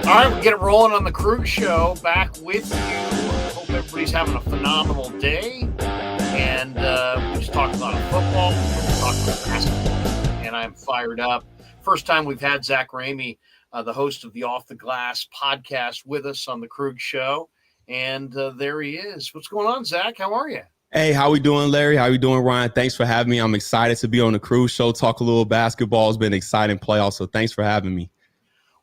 All right, we get it rolling on the Krueger Show. Back with you. Hope everybody's having a phenomenal day. And we just talked about football. We talked about basketball. And I'm fired up. First time we've had Zach Ramey, the host of the Off the Glass podcast, with us on the Krueger Show. And there he is. What's going on, Zach? How are you? Hey, how we doing, Larry? How you doing, Ryan? Thanks for having me. I'm excited to be on the Krueger Show, talk a little basketball. It's been an exciting playoff, so thanks for having me.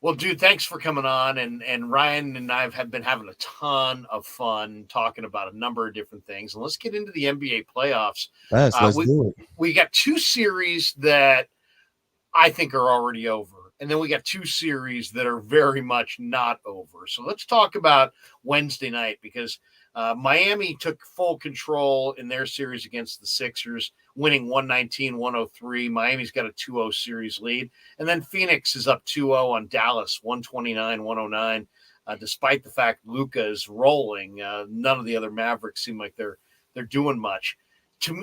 Well, dude, thanks for coming on. And Ryan and I have been having a ton of fun talking about a number of different things. And let's get into the NBA playoffs. Yes, let's do it. We got two series that I think are already over. And then we got two series that are very much not over. So let's talk about Wednesday night, because Miami took full control in their series against the Sixers, winning 119-103. Miami's got a 2-0 series lead. And then Phoenix is up 2-0 on Dallas, 129-109. Despite the fact Luka is rolling, none of the other Mavericks seem like they're doing much.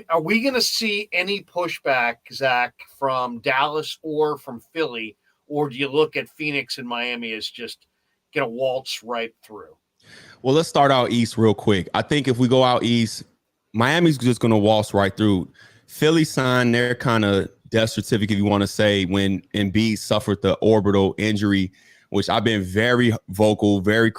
Are we going to see any pushback, Zach, from Dallas or from Philly? Or do you look at Phoenix and Miami as just going to waltz right through? Well, let's start out east real quick. I think if we go out east, Miami's just going to waltz right through. Philly signed their kind of death certificate, if you want to say, when Embiid suffered the orbital injury, which I've been very vocal, very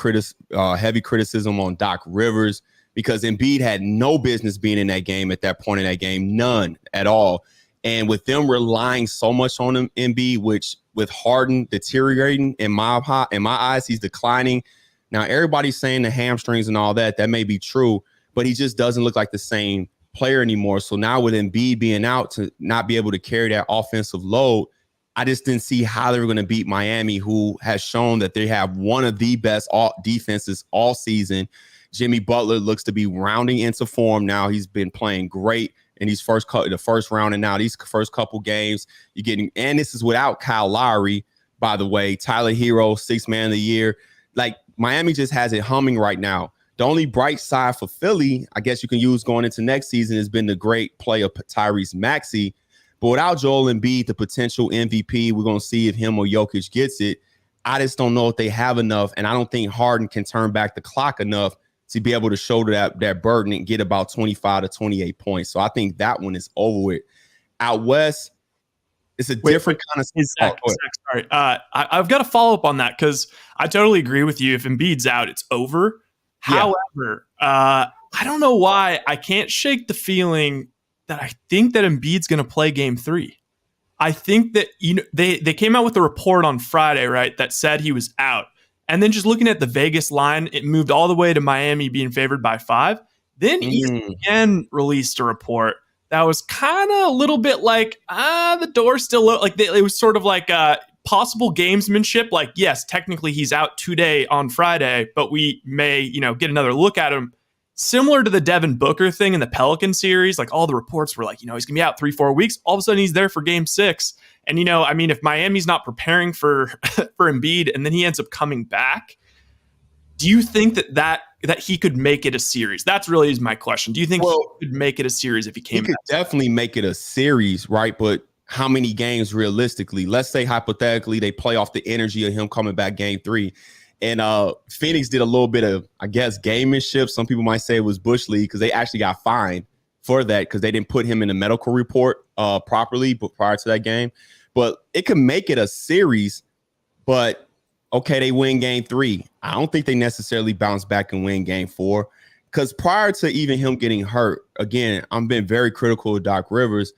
heavy criticism on Doc Rivers, because Embiid had no business being in that game at that point in that game, none at all. And with them relying so much on him, Embiid, which with Harden deteriorating in my eyes, he's declining. Now, everybody's saying the hamstrings and all that may be true, but he just doesn't look like the same player anymore. So now with Embiid being out to not be able to carry that offensive load, I just didn't see how they were going to beat Miami, who has shown that they have one of the best defenses all season. Jimmy Butler looks to be rounding into form now. He's been playing great in these the first round, and now these first couple games you're getting, and this is without Kyle Lowry, by the way. Tyler Hero, 6th man of the year. Like, Miami just has it humming right now. The only bright side for Philly, I guess you can use going into next season, has been the great play of Tyrese Maxey. But without Joel Embiid, the potential MVP, we're going to see if him or Jokic gets it. I just don't know if they have enough, and I don't think Harden can turn back the clock enough to be able to shoulder that burden and get about 25 to 28 points. So I think that one is over with. Out west, it's a different kind of Zach, sorry. I've got to follow up on that, because I totally agree with you. If Embiid's out, it's over. Yeah. However, I don't know why I can't shake the feeling that I think that Embiid's going to play game 3. I think that, they came out with a report on Friday, right, that said he was out. And then just looking at the Vegas line, it moved all the way to Miami being favored by 5. Then ESPN released a report that was kind of a little bit like, the door's still like it was sort of like possible gamesmanship. Like, yes, technically he's out today on Friday, but we may, get another look at him. Similar to the Devin Booker thing in the Pelican series, like all the reports were like, he's going to be out 3-4 weeks. All of a sudden he's there for game 6. And, if Miami's not preparing for Embiid and then he ends up coming back, do you think that he could make it a series? That's really is my question. Do you think he could make it a series if he came back? He could definitely make it a series, right? But how many games realistically? Let's say hypothetically they play off the energy of him coming back game 3. And Phoenix did a little bit of, I guess, gamemanship. Some people might say it was Bush League, because they actually got fined for that because they didn't put him in the medical report properly prior to that game. But it could make it a series, but okay, they win game 3. I don't think they necessarily bounce back and win game 4, because prior to even him getting hurt, again, I've been very critical of Doc Rivers.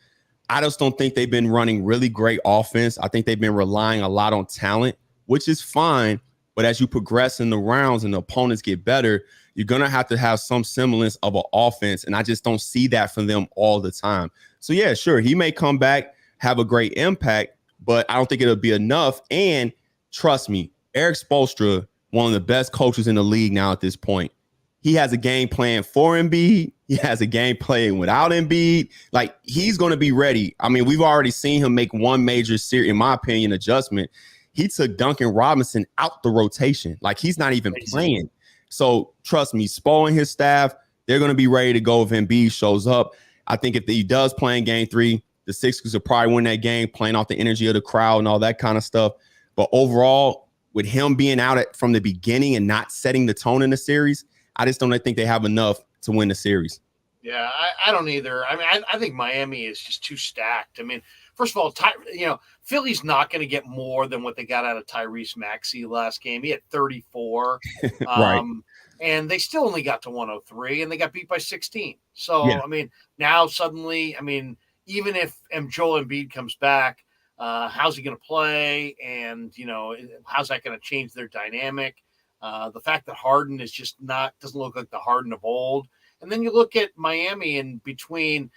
I just don't think they've been running really great offense. I think they've been relying a lot on talent, which is fine. But as you progress in the rounds and the opponents get better, you're going to have some semblance of an offense. And I just don't see that from them all the time. So, yeah, sure, he may come back, have a great impact, but I don't think it'll be enough. And trust me, Eric Spoelstra, one of the best coaches in the league now at this point, he has a game plan for Embiid. He has a game plan without Embiid. Like, he's going to be ready. I mean, we've already seen him make one major, in my opinion, adjustment. he took Duncan Robinson out the rotation. Like, he's not even playing. So trust me, Spo and his staff, they're going to be ready to go if Embiid shows up. I think if he does play in game 3, the Sixers will probably win that game, playing off the energy of the crowd and all that kind of stuff. But overall, with him being out from the beginning and not setting the tone in the series, I just don't think they have enough to win the series. Yeah, I don't either. I mean, I think Miami is just too stacked. I mean, first of all, Philly's not going to get more than what they got out of Tyrese Maxey last game. He had 34. Right. And they still only got to 103, and they got beat by 16. So, yeah. I mean, now suddenly, I mean, even if Joel Embiid comes back, how's he going to play? And, how's that going to change their dynamic? The fact that Harden is just doesn't look like the Harden of old. And then you look at Miami and between,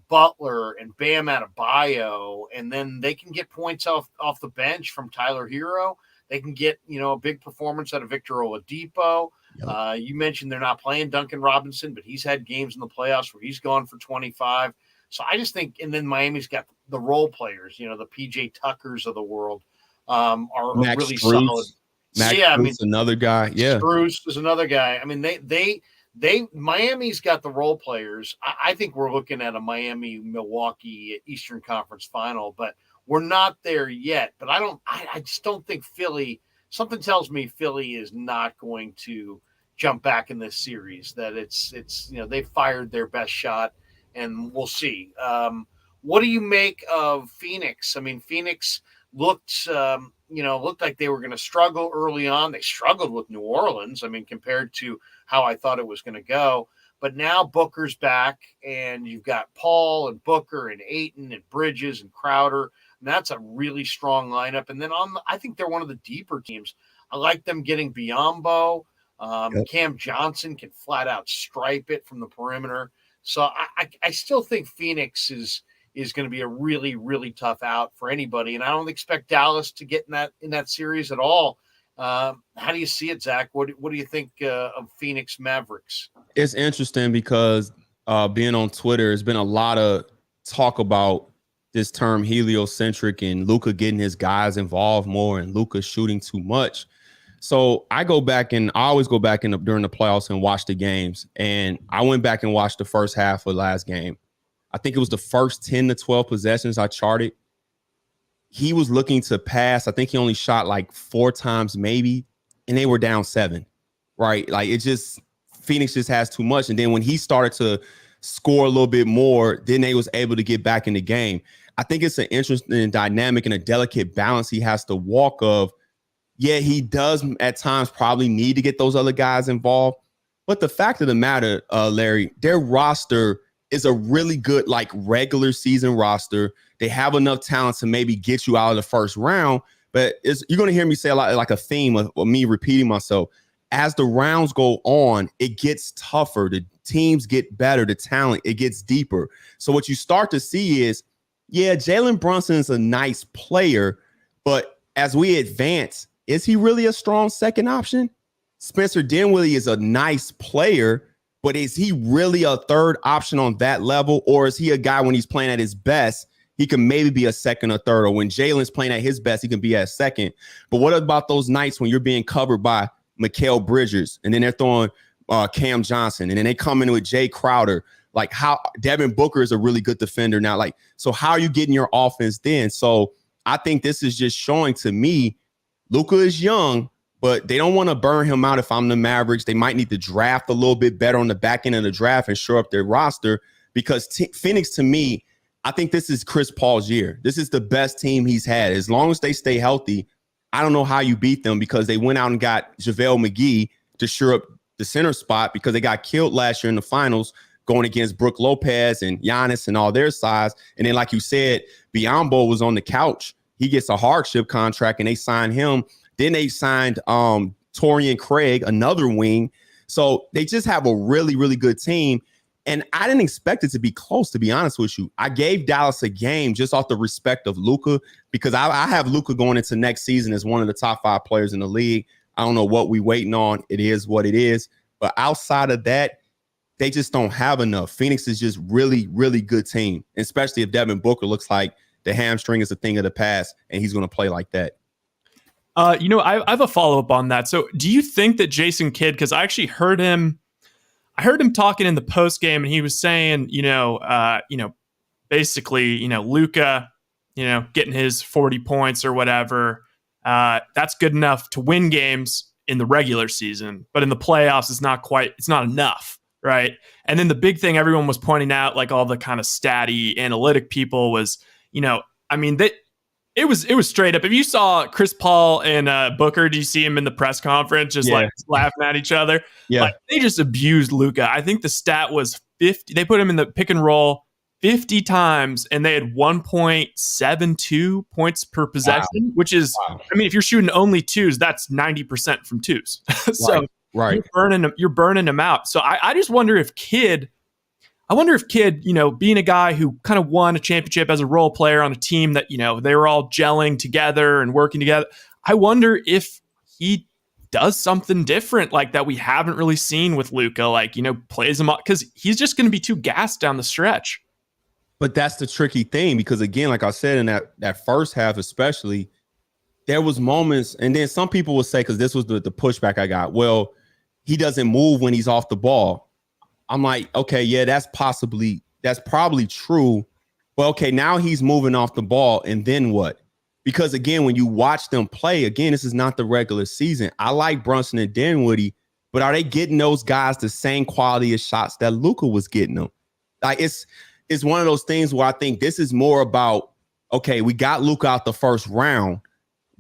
Butler and Bam Adebayo, and then they can get points off the bench from Tyler Hero. They can get, a big performance out of Victor Oladipo. Yep. You mentioned they're not playing Duncan Robinson, but he's had games in the playoffs where he's gone for 25. So I just think, and then Miami's got the role players, the PJ Tuckers of the world are really solid. Max Strus, another guy. Yeah. Strus is another guy. I mean, Miami's got the role players. I think we're looking at a Miami-Milwaukee Eastern Conference final, but we're not there yet. But I just don't think Philly, something tells me Philly is not going to jump back in this series, that it's they fired their best shot, and we'll see. What do you make of Phoenix? I mean, Phoenix looked like they were going to struggle early on. They struggled with New Orleans, I mean, compared to how I thought it was going to go. But now Booker's back, and you've got Paul and Booker and Ayton and Bridges and Crowder. And that's a really strong lineup. And then I think they're one of the deeper teams. I like them getting Biyombo. Yep. Cam Johnson can flat out stripe it from the perimeter. So I still think Phoenix is going to be a really, really tough out for anybody. And I don't expect Dallas to get in that series at all. How do you see it, Zach? What do you think of Phoenix Mavericks? It's interesting because being on Twitter, there's been a lot of talk about this term heliocentric and Luka getting his guys involved more and Luka shooting too much. So I always go back during the playoffs and watch the games. And I went back and watched the first half of last game. I think it was the first 10 to 12 possessions I charted. He was looking to pass. I think he only shot like 4 times maybe, and they were down 7, right? Like, Phoenix just has too much. And then when he started to score a little bit more, then they was able to get back in the game. I think it's an interesting dynamic and a delicate balance he has to walk of. Yeah, he does at times probably need to get those other guys involved. But the fact of the matter, Larry, their roster is a really good, like, regular season roster. They have enough talent to maybe get you out of the first round. But you're going to hear me say a lot, like a theme of me repeating myself. As the rounds go on, it gets tougher. The teams get better. The talent, it gets deeper. So what you start to see is, yeah, Jalen Brunson is a nice player, but as we advance, is he really a strong second option? Spencer Dinwiddie is a nice player, but is he really a third option on that level? Or is he a guy when he's playing at his best, he can maybe be a second or third? Or when Jalen's playing at his best, he can be at second. But what about those nights when you're being covered by Mikal Bridges, and then they're throwing Cam Johnson, and then they come in with Jay Crowder? Like, how Devin Booker is a really good defender now. Like, so how are you getting your offense then? So I think this is just showing to me, Luka is young, but they don't want to burn him out. If I'm the Mavericks, they might need to draft a little bit better on the back end of the draft and shore up their roster, because Phoenix, to me, I think this is Chris Paul's year. This is the best team he's had. As long as they stay healthy, I don't know how you beat them, because they went out and got JaVale McGee to shore up the center spot, because they got killed last year in the finals going against Brook Lopez and Giannis and all their size. And then, like you said, Biyombo was on the couch. He gets a hardship contract, and they signed him. Then they signed Torian Craig, another wing. So they just have a really, really good team. And I didn't expect it to be close, to be honest with you. I gave Dallas a game just off the respect of Luka, because I have Luka going into next season as one of the top 5 players in the league. I don't know what we waiting on. It is what it is. But outside of that, they just don't have enough. Phoenix is just really, really good team, especially if Devin Booker looks like the hamstring is a thing of the past and he's going to play like that. I have a follow-up on that. So do you think that Jason Kidd, because I actually heard him talking in the post game, and he was saying, basically, Luka, getting his 40 points or whatever, that's good enough to win games in the regular season, but in the playoffs, it's not enough, right? And then the big thing everyone was pointing out, like all the kind of statty analytic people, was, it was straight up. If you saw Chris Paul and Booker, do you see him in the press conference just like laughing at each other? Yeah. Like, they just abused Luka. I think the stat was 50. They put him in the pick and roll 50 times, and they had 1.72 points per possession, which is, if you're shooting only twos, that's 90% from twos. So right. You're burning them out. So I just wonder if Kidd, being a guy who kind of won a championship as a role player on a team that, they were all gelling together and working together. I wonder if he does something different like that we haven't really seen with Luka, like, plays him up, because he's just going to be too gassed down the stretch. But that's the tricky thing, because again, like I said, in that first half especially, there was moments, and then some people will say, because this was the pushback I got, well, he doesn't move when he's off the ball. I'm like, okay, yeah, that's probably true. But okay, now he's moving off the ball, and then what? Because again, when you watch them play, again, this is not the regular season. I like Brunson and Dinwiddie, but are they getting those guys the same quality of shots that Luka was getting them? Like, it's one of those things where I think this is more about, okay, we got Luka out the first round.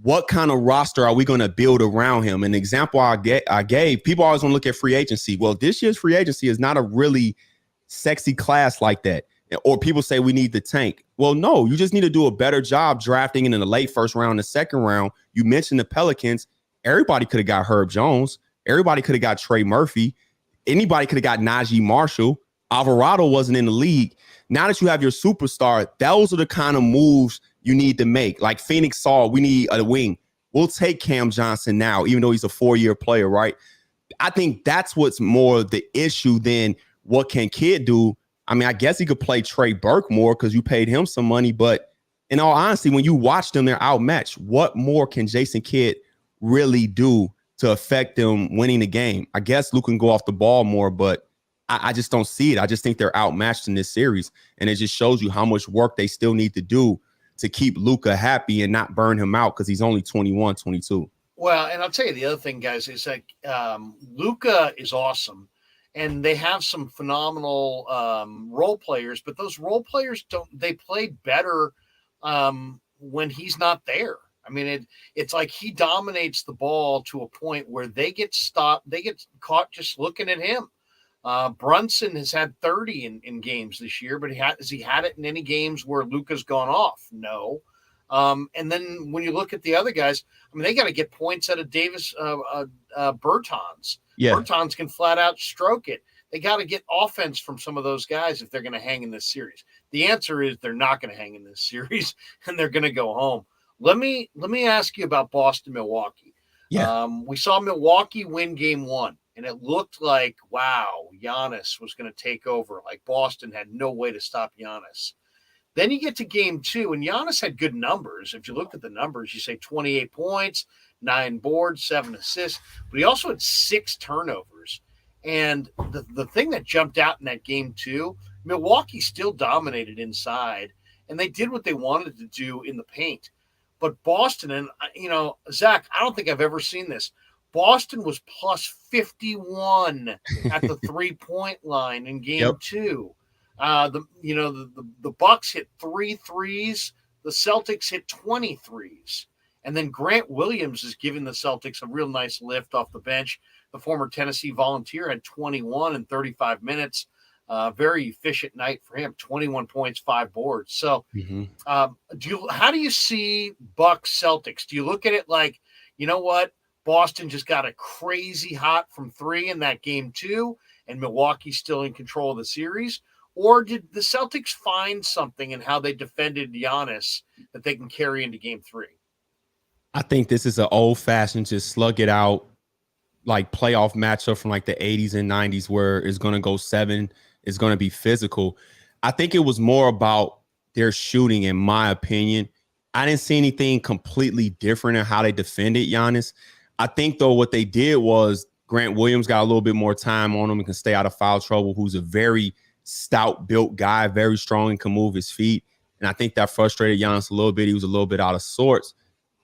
What kind of roster are we going to build around him? An example I gave, people always want to look at free agency. Well, this year's free agency is not a really sexy class like that. Or people say we need the tank. Well, no, you just need to do a better job drafting in the late first round, the second round. You mentioned the Pelicans. Everybody could have got Herb Jones. Everybody could have got Trey Murphy. Anybody could have got Najee Marshall. Alvarado wasn't in the league. Now that you have your superstar, those are the kind of moves you need to make. Like Phoenix saw, we need a wing. We'll take Cam Johnson now, even though he's a 4-year player, right? I think that's what's more the issue than what can Kidd do. I guess he could play Trey Burke more because you paid him some money. But in all honesty, when you watch them, they're outmatched. What more can Jason Kidd really do to affect them winning the game? I guess Luke can go off the ball more, but I just don't see it. I just think they're outmatched in this series. And it just shows you how much work they still need to do to keep Luka happy and not burn him out, because he's only 21, 22. Well, and I'll tell you the other thing, guys, is like Luka is awesome. And they have some phenomenal role players, but those role players they play better when he's not there. It's like he dominates the ball to a point where they get stopped. They get caught just looking at him. Brunson has had 30 in games this year, but has he had it in any games where Luka's gone off? No. And then when you look at the other guys, they got to get points out of Davis Bertans. Yeah. Bertans can flat out stroke it. They got to get offense from some of those guys if they're going to hang in this series. The answer is they're not going to hang in this series, and they're going to go home. Let me ask you about Boston, Milwaukee. Yeah. We saw Milwaukee win game 1. And it looked like, wow, Giannis was going to take over. Like Boston had no way to stop Giannis. Then you get to game 2, and Giannis had good numbers. If you look at the numbers, you say 28 points, 9 boards, 7 assists. But he also had 6 turnovers. And the thing that jumped out in that game 2, Milwaukee still dominated inside, and they did what they wanted to do in the paint. But Boston, and, Zach, I don't think I've ever seen this. Boston was plus 51 at the 3-point line in game 2. The Bucks hit 3 threes. The Celtics hit 20 threes. And then Grant Williams is giving the Celtics a real nice lift off the bench. The former Tennessee Volunteer had 21 in 35 minutes. Very efficient night for him. 21 points, 5 boards. So how do you see Bucks Celtics? Do you look at it like, you know what? Boston just got a crazy hot from 3 in that game 2, and Milwaukee's still in control of the series? Or did the Celtics find something in how they defended Giannis that they can carry into game 3? I think this is an old-fashioned just slug it out, like playoff matchup from like the 80s and 90s where it's going to go 7. It's going to be physical. I think it was more about their shooting, in my opinion. I didn't see anything completely different in how they defended Giannis. I think, though, what they did was Grant Williams got a little bit more time on him and can stay out of foul trouble, who's a very stout-built guy, very strong and can move his feet. And I think that frustrated Giannis a little bit. He was a little bit out of sorts.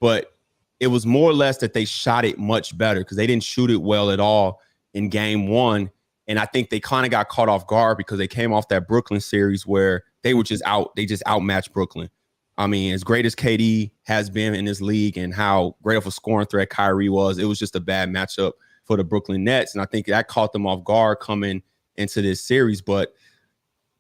But it was more or less that they shot it much better because they didn't shoot it well at all in game one. And I think they kind of got caught off guard because they came off that Brooklyn series where they were just they just outmatched Brooklyn. I mean, as great as KD has been in this league and how great of a scoring threat Kyrie was, it was just a bad matchup for the Brooklyn Nets. And I think that caught them off guard coming into this series. But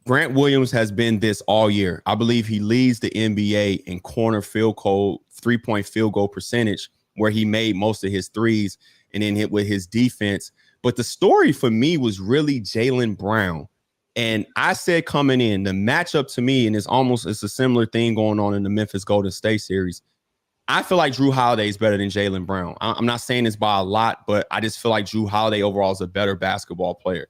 Grant Williams has been this all year. I believe he leads the NBA in corner field goal, 3-point field goal percentage, where he made most of his threes and then hit with his defense. But the story for me was really Jaylen Brown. And I said coming in, the matchup to me, and it's a similar thing going on in the Memphis Golden State series. I feel like Drew Holiday is better than Jaylen Brown. I'm not saying this by a lot, but I just feel like Drew Holiday overall is a better basketball player.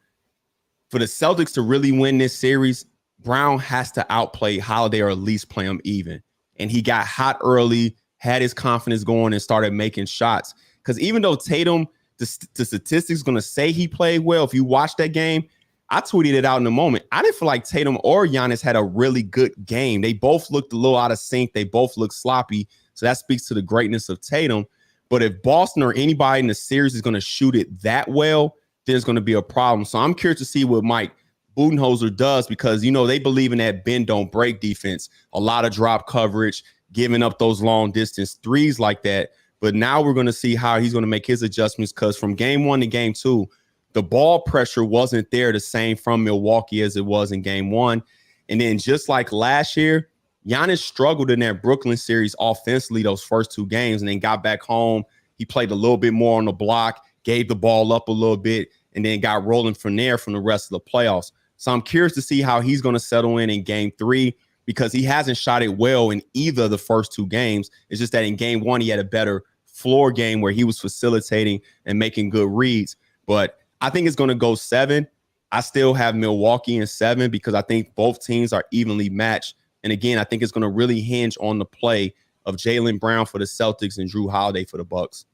For the Celtics to really win this series, Brown has to outplay Holiday or at least play him even. And he got hot early, had his confidence going, and started making shots. Because even though Tatum, the statistics going to say he played well, if you watch that game, I tweeted it out in a moment. I didn't feel like Tatum or Giannis had a really good game. They both looked a little out of sync. They both looked sloppy. So that speaks to the greatness of Tatum. But if Boston or anybody in the series is going to shoot it that well, there's going to be a problem. So I'm curious to see what Mike Budenholzer does because, they believe in that bend, don't break defense. A lot of drop coverage, giving up those long distance threes like that. But now we're going to see how he's going to make his adjustments because from game one to game two, the ball pressure wasn't there the same from Milwaukee as it was in game one. And then just like last year, Giannis struggled in that Brooklyn series offensively those first two games and then got back home. He played a little bit more on the block, gave the ball up a little bit, and then got rolling from there from the rest of the playoffs. So I'm curious to see how he's going to settle in game three because he hasn't shot it well in either of the first two games. It's just that in game one, he had a better floor game where he was facilitating and making good reads. But I think it's going to go 7. I still have Milwaukee in 7 because I think both teams are evenly matched. And again, I think it's going to really hinge on the play of Jaylen Brown for the Celtics and Drew Holiday for the Bucks.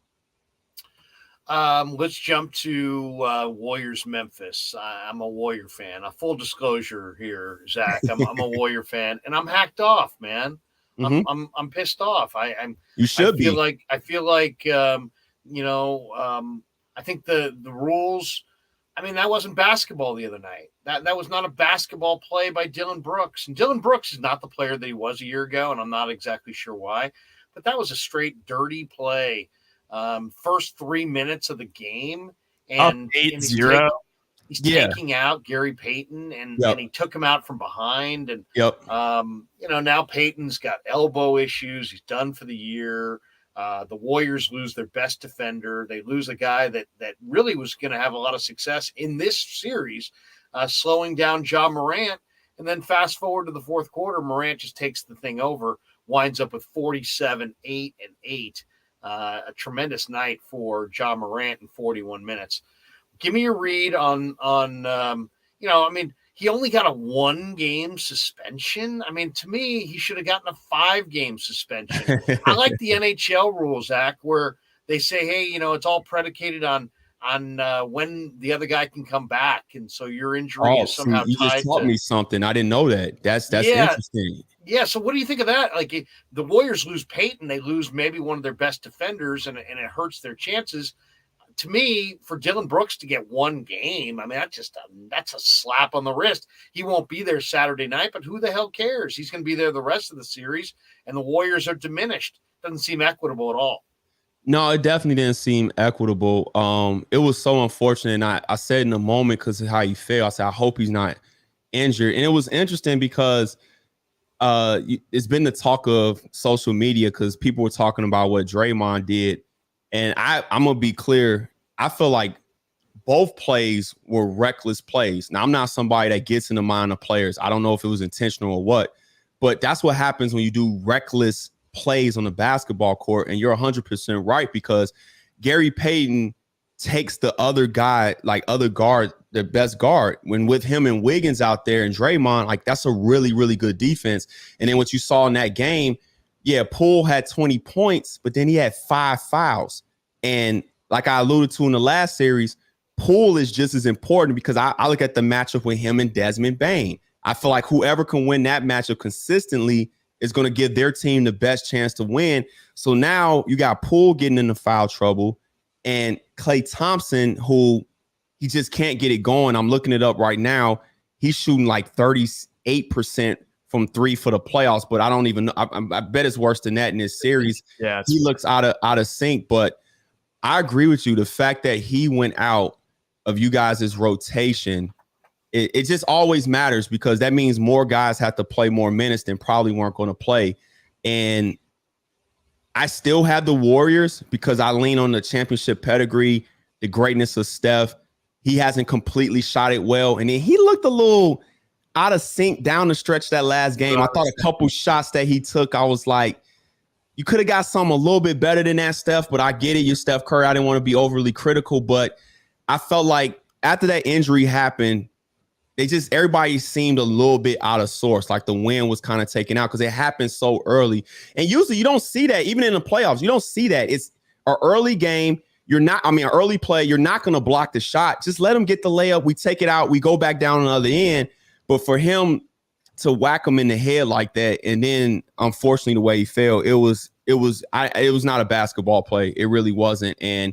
Let's jump to Warriors Memphis. I'm a Warrior fan. A full disclosure here, Zach. I'm a Warrior fan, and I'm hacked off, man. Mm-hmm. I'm pissed off. You should be. I feel like I think the rules. I mean, that wasn't basketball the other night. That was not a basketball play by Dillon Brooks. And Dillon Brooks is not the player that he was a year ago, and I'm not exactly sure why. But that was a straight dirty play. First 3 minutes of the game, and 8-0. He's taking out Gary Payton, and he took him out from behind. And now Payton's got elbow issues. He's done for the year. The Warriors lose their best defender. They lose a guy that really was going to have a lot of success in this series, slowing down Ja Morant. And then fast forward to the fourth quarter, Morant just takes the thing over, winds up with 47, 8, and 8. A tremendous night for Ja Morant in 41 minutes. Give me your read on he only got a 1-game suspension. I mean, to me, he should have gotten a 5-game suspension. I like the NHL rules, Zach, where they say, hey, it's all predicated on when the other guy can come back. And so your injury is somehow you tied just taught me something. I didn't know that. That's interesting. Yeah, so what do you think of that? Like, the Warriors lose Payton, they lose maybe one of their best defenders, and it hurts their chances. To me, for Dillon Brooks to get 1 game, I mean, that's a slap on the wrist. He won't be there Saturday night, but who the hell cares? He's going to be there the rest of the series, and the Warriors are diminished. Doesn't seem equitable at all. No, it definitely didn't seem equitable. It was so unfortunate. And I said in the moment because of how he fell, I said, I hope he's not injured. And it was interesting because it's been the talk of social media because people were talking about what Draymond did. And I'm going to be clear. I feel like both plays were reckless plays. Now, I'm not somebody that gets in the mind of players. I don't know if it was intentional or what, but that's what happens when you do reckless plays on the basketball court. And you're 100% right because Gary Payton takes the other guy, like other guard, the best guard, when with him and Wiggins out there and Draymond, like that's a really, really good defense. And then what you saw in that game, yeah, Poole had 20 points, but then he had 5 fouls. And like I alluded to in the last series, Poole is just as important because I look at the matchup with him and Desmond Bane. I feel like whoever can win that matchup consistently is going to give their team the best chance to win. So now you got Poole getting into foul trouble and Klay Thompson, who he just can't get it going. I'm looking it up right now. He's shooting like 38% from 3 for the playoffs, but I don't even know. I bet it's worse than that in this series. Yeah, he looks out of sync, but I agree with you. The fact that he went out of you guys' rotation, it just always matters because that means more guys have to play more minutes than probably weren't going to play. And I still have the Warriors because I lean on the championship pedigree, the greatness of Steph. He hasn't completely shot it well. And then he looked a little out of sync down the stretch that last game. I thought a couple shots that he took, I was like, you could have got something a little bit better than that, Steph, but I get it. You're Steph Curry. I didn't want to be overly critical, but I felt like after that injury happened, everybody seemed a little bit out of sorts. Like the wind was kind of taken out because it happened so early. And usually you don't see that, even in the playoffs. You don't see that. It's an early game. An early play, you're not going to block the shot. Just let him get the layup. We take it out. We go back down on the other end. But for him to whack him in the head like that, and then unfortunately the way he fell, it was not a basketball play. It really wasn't. And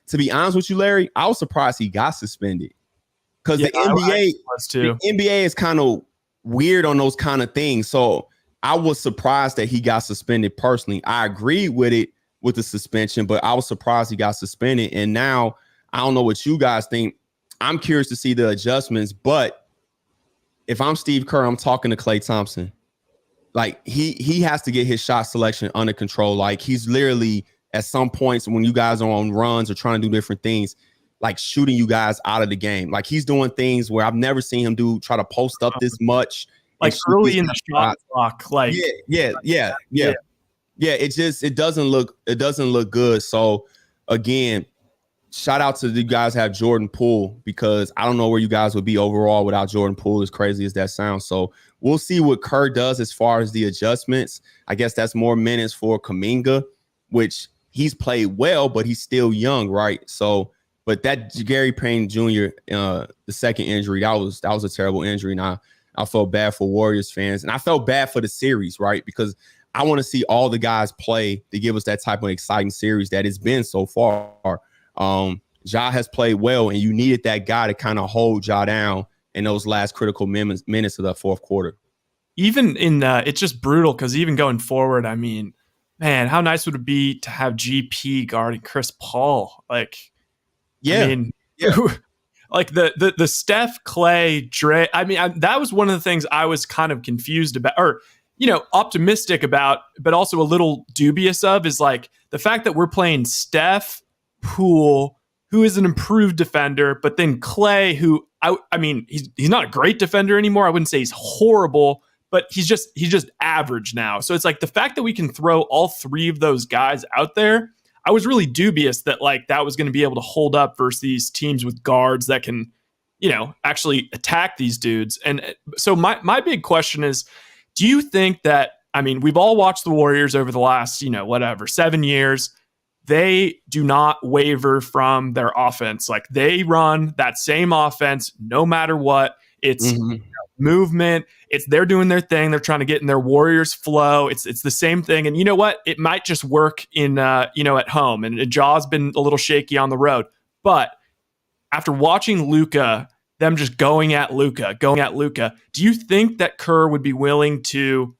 to be honest with you, Larry, I was surprised he got suspended because the NBA is kind of weird on those kind of things. So I was surprised that he got suspended personally. I agree with it with the suspension, but I was surprised he got suspended. And now I don't know what you guys think. I'm curious to see the adjustments, but if I'm Steve Kerr, I'm talking to Klay Thompson. Like he has to get his shot selection under control. Like he's literally at some points when you guys are on runs or trying to do different things, like shooting you guys out of the game. Like he's doing things where I've never seen him try to post up this much. Like early in the shot clock. Like yeah. It doesn't look good. So again, shout out to you guys have Jordan Poole because I don't know where you guys would be overall without Jordan Poole, as crazy as that sounds. So we'll see what Kerr does as far as the adjustments. I guess that's more minutes for Kuminga, which he's played well, but he's still young, right? So, but that Gary Payne Jr. The second injury, that was a terrible injury. And I felt bad for Warriors fans, and I felt bad for the series, right? Because I want to see all the guys play to give us that type of exciting series that it's been so far. Ja has played well, and you needed that guy to kind of hold Ja down in those last critical minutes of the fourth quarter. Even in it's just brutal because even going forward, I mean, man, how nice would it be to have GP guarding Chris Paul? Like, yeah, I mean, like the Steph, Klay, Dre. I mean, that was one of the things I was kind of confused about, or optimistic about, but also a little dubious of, is like the fact that we're playing Steph, Poole, who is an improved defender, but then Klay, who I mean, he's not a great defender anymore. I wouldn't say he's horrible, but he's just average now. So it's like the fact that we can throw all three of those guys out there, I was really dubious that like that was going to be able to hold up versus these teams with guards that can, actually attack these dudes. And so my big question is, do you think that, I mean, we've all watched the Warriors over the last, 7 years. They do not waver from their offense. Like they run that same offense no matter what. It's movement. They're doing their thing. They're trying to get in their Warriors flow. It's the same thing. And you know what? It might just work in at home. And Jaw's been a little shaky on the road. But after watching Luka, them just going at Luka, do you think that Kerr would be willing to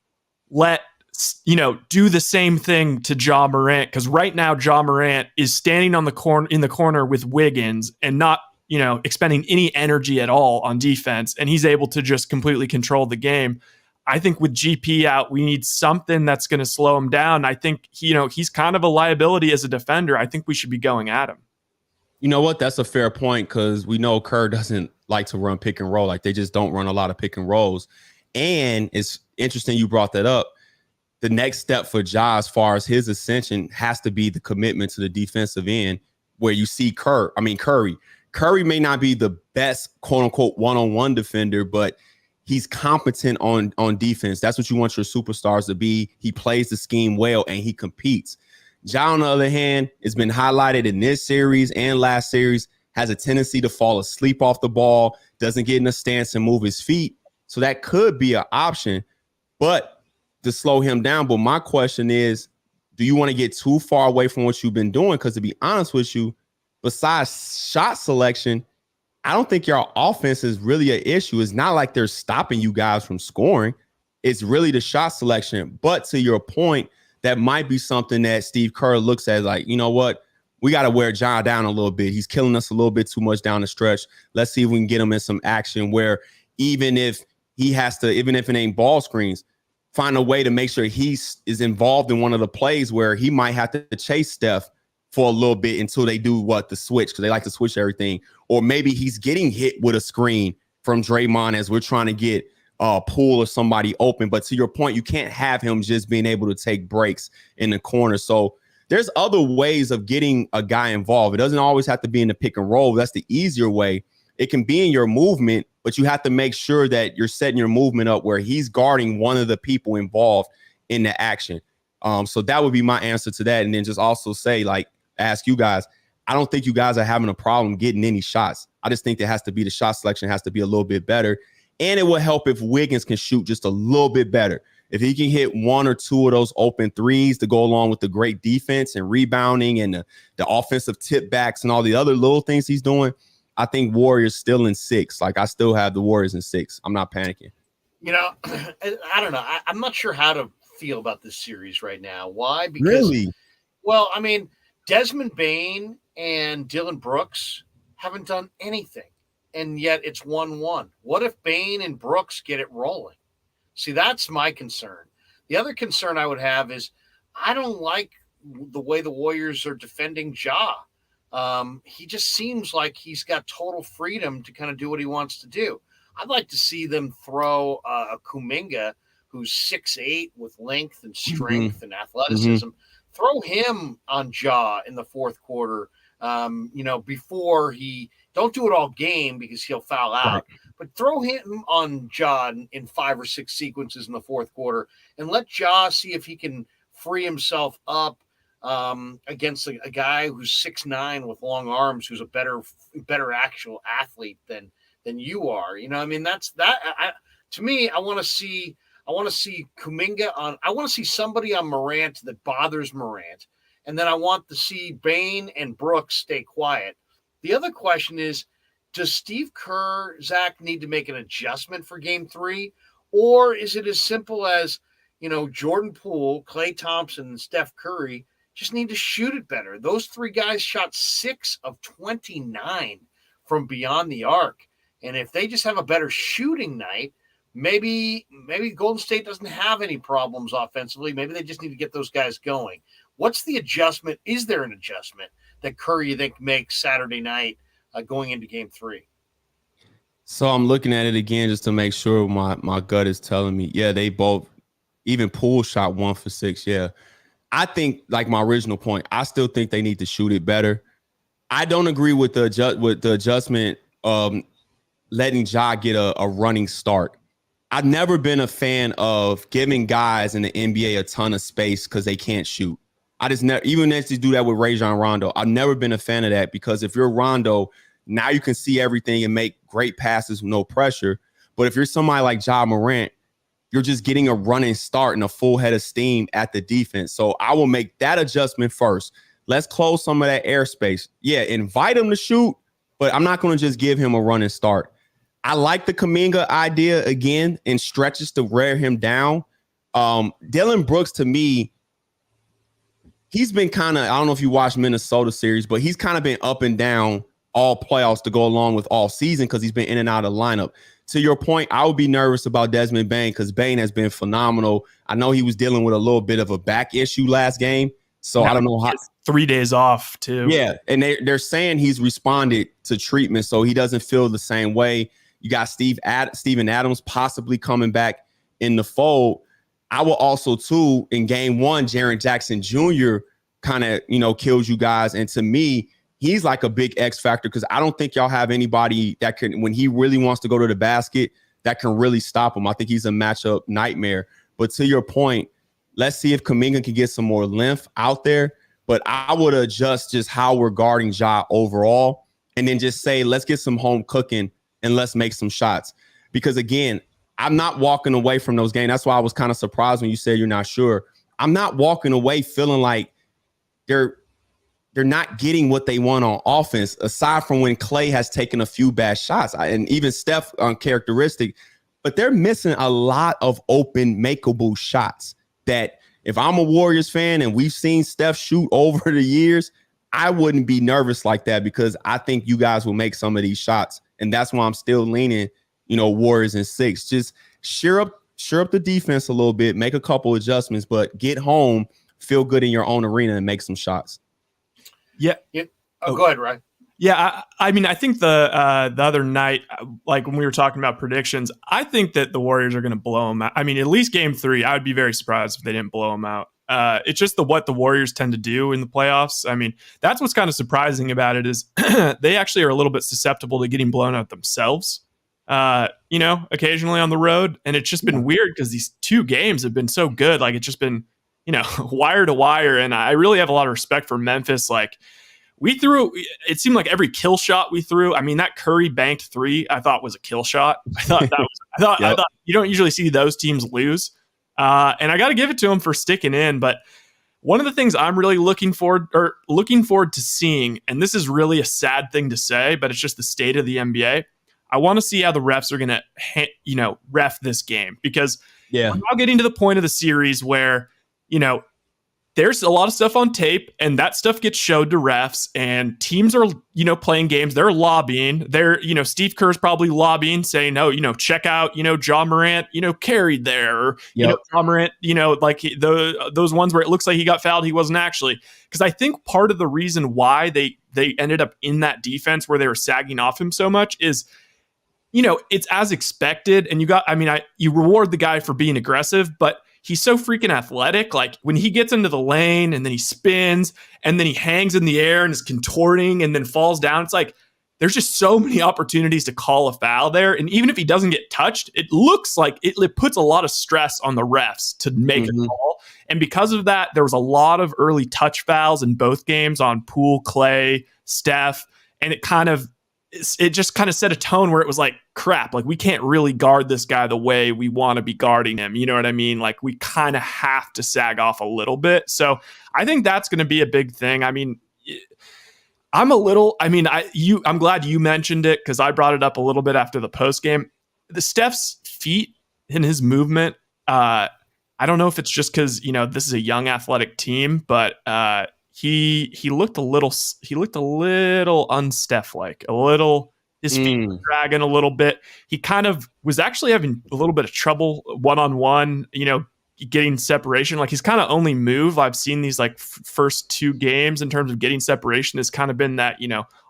do the same thing to Ja Morant? Because right now Ja Morant is standing in the corner with Wiggins and not expending any energy at all on defense, and he's able to just completely control the game. I think with GP out, we need something that's going to slow him down. I think he's kind of a liability as a defender. I think we should be going at him. You know what? That's a fair point because we know Kerr doesn't like to run pick and roll. Like they just don't run a lot of pick and rolls. And it's interesting you brought that up. The next step for Ja as far as his ascension has to be the commitment to the defensive end, where you see Curry. Curry may not be the best, quote unquote, one-on-one defender, but he's competent on defense. That's what you want your superstars to be. He plays the scheme well and he competes. Ja, on the other hand, has been highlighted in this series and last series, has a tendency to fall asleep off the ball, doesn't get in a stance and move his feet. So that could be an option, but to slow him down. But my question is, do you want to get too far away from what you've been doing? Because to be honest with you, besides shot selection, I don't think your offense is really an issue. It's not like they're stopping you guys from scoring. It's really the shot selection. But to your point, that might be something that Steve Kerr looks at like, you know what? We got to wear John down a little bit. He's killing us a little bit too much down the stretch. Let's see if we can get him in some action where even if it ain't ball screens, find a way to make sure he is involved in one of the plays where he might have to chase Steph for a little bit until they do the switch, because they like to switch everything. Or maybe he's getting hit with a screen from Draymond as we're trying to get Poole or somebody open. But to your point, you can't have him just being able to take breaks in the corner. So there's other ways of getting a guy involved. It doesn't always have to be in the pick and roll. That's the easier way. It can be in your movement, but you have to make sure that you're setting your movement up where he's guarding one of the people involved in the action. So that would be my answer to that. And then just also say, ask you guys, I don't think you guys are having a problem getting any shots. I just think the shot selection has to be a little bit better. And it will help if Wiggins can shoot just a little bit better. If he can hit one or two of those open threes to go along with the great defense and rebounding and the offensive tip backs and all the other little things he's doing, I think Warriors still in 6. I still have the Warriors in 6. I'm not panicking. I don't know. I'm not sure how to feel about this series right now. Why? Because, really? Well, I mean, Desmond Bane and Dillon Brooks haven't done anything, and yet it's 1-1. What if Bane and Brooks get it rolling? See, that's my concern. The other concern I would have is I don't like the way the Warriors are defending Ja. He just seems like he's got total freedom to kind of do what he wants to do. I'd like to see them throw a Kuminga who's 6'8" with length and strength and athleticism. Throw him on Ja in the fourth quarter, before don't do it all game because he'll foul out, right. But throw him on Ja in 5 or 6 sequences in the fourth quarter and let Ja see if he can free himself up against a guy who's 6'9" with long arms, who's a better actual athlete than you are. To me, I want to see Kuminga I want to see somebody on Morant that bothers Morant. And then I want to see Bane and Brooks stay quiet. The other question is, does Steve Kerr, Zach, need to make an adjustment for game 3? Or is it as simple as, Jordan Poole, Klay Thompson, and Steph Curry just need to shoot it better? Those 3 guys shot 6 of 29 from beyond the arc. And if they just have a better shooting night, maybe Golden State doesn't have any problems offensively. Maybe they just need to get those guys going. What's the adjustment? Is there an adjustment that Curry, you think, makes Saturday night going into game 3? So I'm looking at it again just to make sure my gut is telling me, yeah, they both, even Poole shot 1 for 6. Yeah. I think, like my original point, I still think they need to shoot it better. I don't agree with the adjustment letting Ja get a running start. I've never been a fan of giving guys in the NBA a ton of space because they can't shoot. I just never, even if you do that with Rajon Rondo, I've never been a fan of that, because if you're Rondo, now you can see everything and make great passes with no pressure. But if you're somebody like Ja Morant, you're just getting a running start and a full head of steam at the defense. So I will make that adjustment first. Let's close some of that airspace. Yeah, invite him to shoot, but I'm not going to just give him a running start. I like the Kuminga idea again in stretches to wear him down. Dillon Brooks, to me, he's been kind of, I don't know if you watched Minnesota series, but he's kind of been up and down all playoffs to go along with all season because he's been in and out of the lineup. To your point, I would be nervous about Desmond Bane because Bane has been phenomenal. I know he was dealing with a little bit of a back issue last game, so I don't know how. 3 days off too. Yeah, and they're saying he's responded to treatment, so he doesn't feel the same way. You got Steven Adams possibly coming back in the fold. I will also, too, in game 1, Jaren Jackson Jr. kind of, kills you guys. And to me, he's like a big X factor because I don't think y'all have anybody that can, when he really wants to go to the basket, that can really stop him. I think he's a matchup nightmare. But to your point, let's see if Kuminga can get some more length out there. But I would adjust just how we're guarding Ja overall, and then just say, let's get some home cooking and let's make some shots. Because again, I'm not walking away from those games. That's why I was kind of surprised when you said you're not sure. I'm not walking away feeling like they're not getting what they want on offense, aside from when Klay has taken a few bad shots, and even Steph uncharacteristic. But they're missing a lot of open, makeable shots that if I'm a Warriors fan and we've seen Steph shoot over the years, I wouldn't be nervous like that, because I think you guys will make some of these shots. And that's why I'm still leaning, Warriors in 6. Just shore up the defense a little bit, make a couple adjustments, but get home, feel good in your own arena, and make some shots. Yeah. Oh, go ahead, Ryan. Yeah, I mean, I think the other night, like when we were talking about predictions, I think that the Warriors are going to blow them out. I mean, at least game 3, I would be very surprised if they didn't blow them out. It's just what the Warriors tend to do in the playoffs. I mean, that's what's kind of surprising about it is they actually are a little bit susceptible to getting blown out themselves, occasionally on the road. And it's just been weird because these 2 games have been so good. Like, it's just been, wire to wire. And I really have a lot of respect for Memphis. Like, it seemed like every kill shot we threw. I mean, that Curry banked 3, I thought was a kill shot. I thought you don't usually see those teams lose. And I got to give it to them for sticking in. But one of the things I'm really looking forward to seeing, and this is really a sad thing to say, but it's just the state of the NBA. I want to see how the refs are going to, ref this game, because we're now getting to the point of the series where, there's a lot of stuff on tape, and that stuff gets showed to refs, and teams are, playing games. They're lobbying. They're, Steve Kerr's probably lobbying, saying, no, check out, Ja Morant, carried there. Or, Ja Morant, like those ones where it looks like he got fouled, he wasn't actually. Because I think part of the reason why they ended up in that defense where they were sagging off him so much is, it's as expected. And you reward the guy for being aggressive, but he's so freaking athletic. Like, when he gets into the lane and then he spins and then he hangs in the air and is contorting and then falls down, it's like there's just so many opportunities to call a foul there. And even if he doesn't get touched, it looks like it puts a lot of stress on the refs to make a call. And because of that, there was a lot of early touch fouls in both games on Poole, Klay, Steph, and it just kind of set a tone where it was like, crap, like we can't really guard this guy the way we want to be guarding him. You know what I mean? Like, we kind of have to sag off a little bit. So I think that's going to be a big thing. I mean, I'm glad you mentioned it, because I brought it up a little bit after the post game. The Steph's feet and his movement, I don't know if it's just because, this is a young athletic team, but he looked a little un-Steph-like, a little, his feet were dragging a little bit. He kind of was actually having a little bit of trouble one-on-one, getting separation. Like, he's kind of only move I've seen these like first 2 games in terms of getting separation has kind of been that,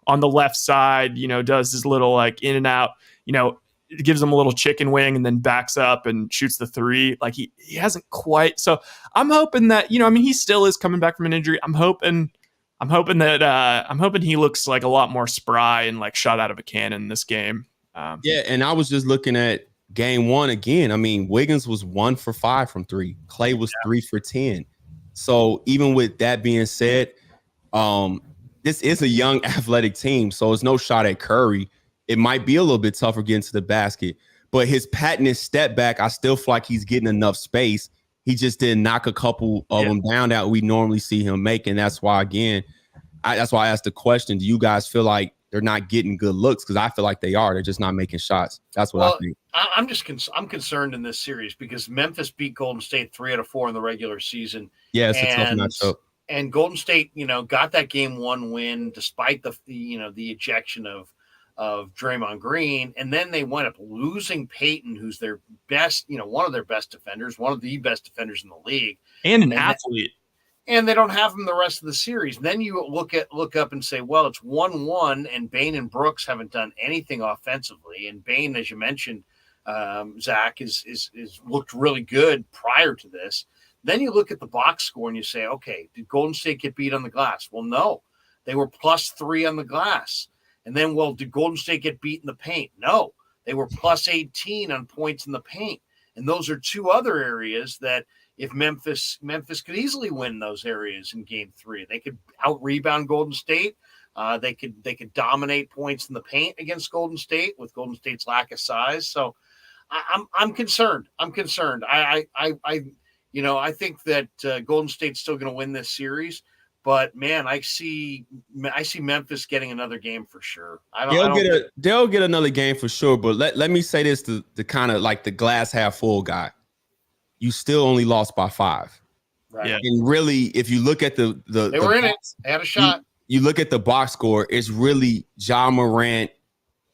on the left side, does his little like in and out, it gives him a little chicken wing and then backs up and shoots the 3. Like, he hasn't quite. So I'm hoping that, he still is coming back from an injury. I'm hoping he looks like a lot more spry and like shot out of a cannon this game. And I was just looking at game 1 again. I mean, Wiggins was 1 for 5 from 3. Klay was 3 for 10. So even with that being said, this is a young athletic team. So it's no shot at Curry. It might be a little bit tougher getting to the basket, but his patented step back, I still feel like he's getting enough space. He just didn't knock a couple of them down that we normally see him make. And that's why, again, that's why I asked the question, do you guys feel like they're not getting good looks? Because I feel like they are. They're just not making shots. That's what I think. I'm concerned in this series because Memphis beat Golden State 3 out of 4 in the regular season. Yeah, it's a tough matchup. And Golden State, got that game 1 win despite the ejection of Draymond Green, and then they wind up losing Peyton, who's their best, one of their best defenders, one of the best defenders in the league, and an athlete. And they don't have him the rest of the series. And then you look up and say, well, it's 1-1, and Bane and Brooks haven't done anything offensively. And Bane, as you mentioned, Zach, is looked really good prior to this. Then you look at the box score and you say, okay, did Golden State get beat on the glass? Well, no, they were +3 on the glass. And then, well, did Golden State get beat in the paint? No, They were plus 18 on points in the paint. And those are two other areas that if Memphis could easily win those areas in game 3. They could out rebound Golden State. They could dominate points in the paint against Golden State with Golden State's lack of size. So I'm concerned. I think that Golden State's still going to win this series. But man, I see Memphis getting another game for sure. They'll get another game for sure. But let me say this to kind of like the glass half full guy. You still only lost by 5. Right. Yeah. And really, if you look at they were in it. They had a shot. You look at the box score, it's really Ja Morant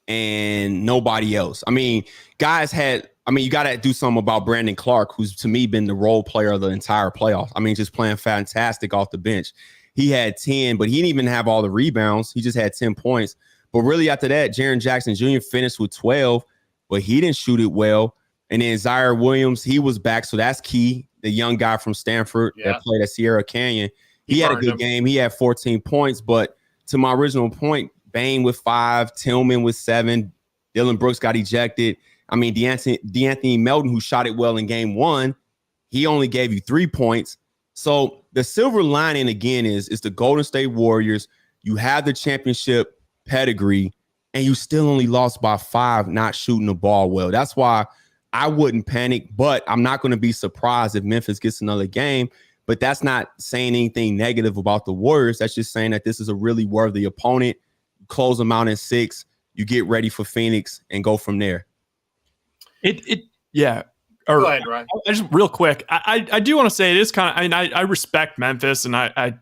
and nobody else. I mean, you got to do something about Brandon Clark, who's to me been the role player of the entire playoffs. I mean, just playing fantastic off the bench. He had 10, but he didn't even have all the rebounds. He just had 10 points. But really after that, Jaren Jackson Jr. finished with 12, but he didn't shoot it well. And then Zaire Williams, he was back, so that's key. The young guy from Stanford that played at Sierra Canyon. He had a good game. He had 14 points, but to my original point, Bane with 5, Tillman with 7, Dillon Brooks got ejected. I mean, DeAnthony Melton, who shot it well in game 1, he only gave you 3 points. So the silver lining, again, is the Golden State Warriors. You have the championship pedigree, and you still only lost by 5 not shooting the ball well. That's why I wouldn't panic, but I'm not going to be surprised if Memphis gets another game. But that's not saying anything negative about the Warriors. That's just saying that this is a really worthy opponent. You close them out in 6. You get ready for Phoenix and go from there. Yeah. Go ahead, Ryan. Just real quick, I do want to say it is kind of. I mean, I respect Memphis, and I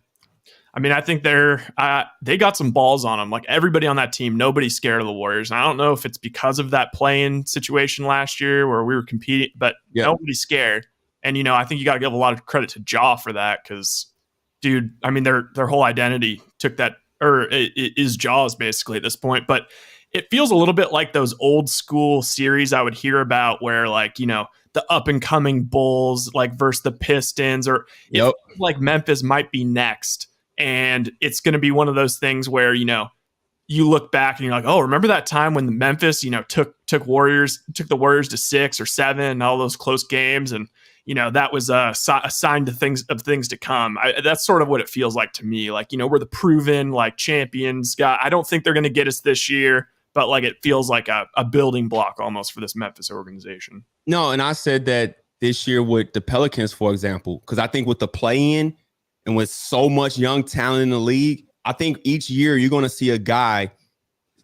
think they got some balls on them. Like everybody on that team, nobody's scared of the Warriors. And I don't know if it's because of that play-in situation last year where we were competing, but nobody's scared. And I think you got to give a lot of credit to Ja for that because, dude, I mean, their whole identity took that, or it is Jaws basically at this point, but. It feels a little bit like those old school series I would hear about where the up and coming Bulls versus the Pistons or like Memphis might be next. And it's going to be one of those things where, you look back and you're like, oh, remember that time when the Memphis, took the Warriors to 6 or 7 and all those close games. And, that was a sign to things to come. That's sort of what it feels like to me. We're the proven champions guy. I don't think they're going to get us this year. But it feels like a building block almost for this Memphis organization. No, and I said that this year with the Pelicans, for example, because I think with the play-in and with so much young talent in the league, I think each year you're going to see a guy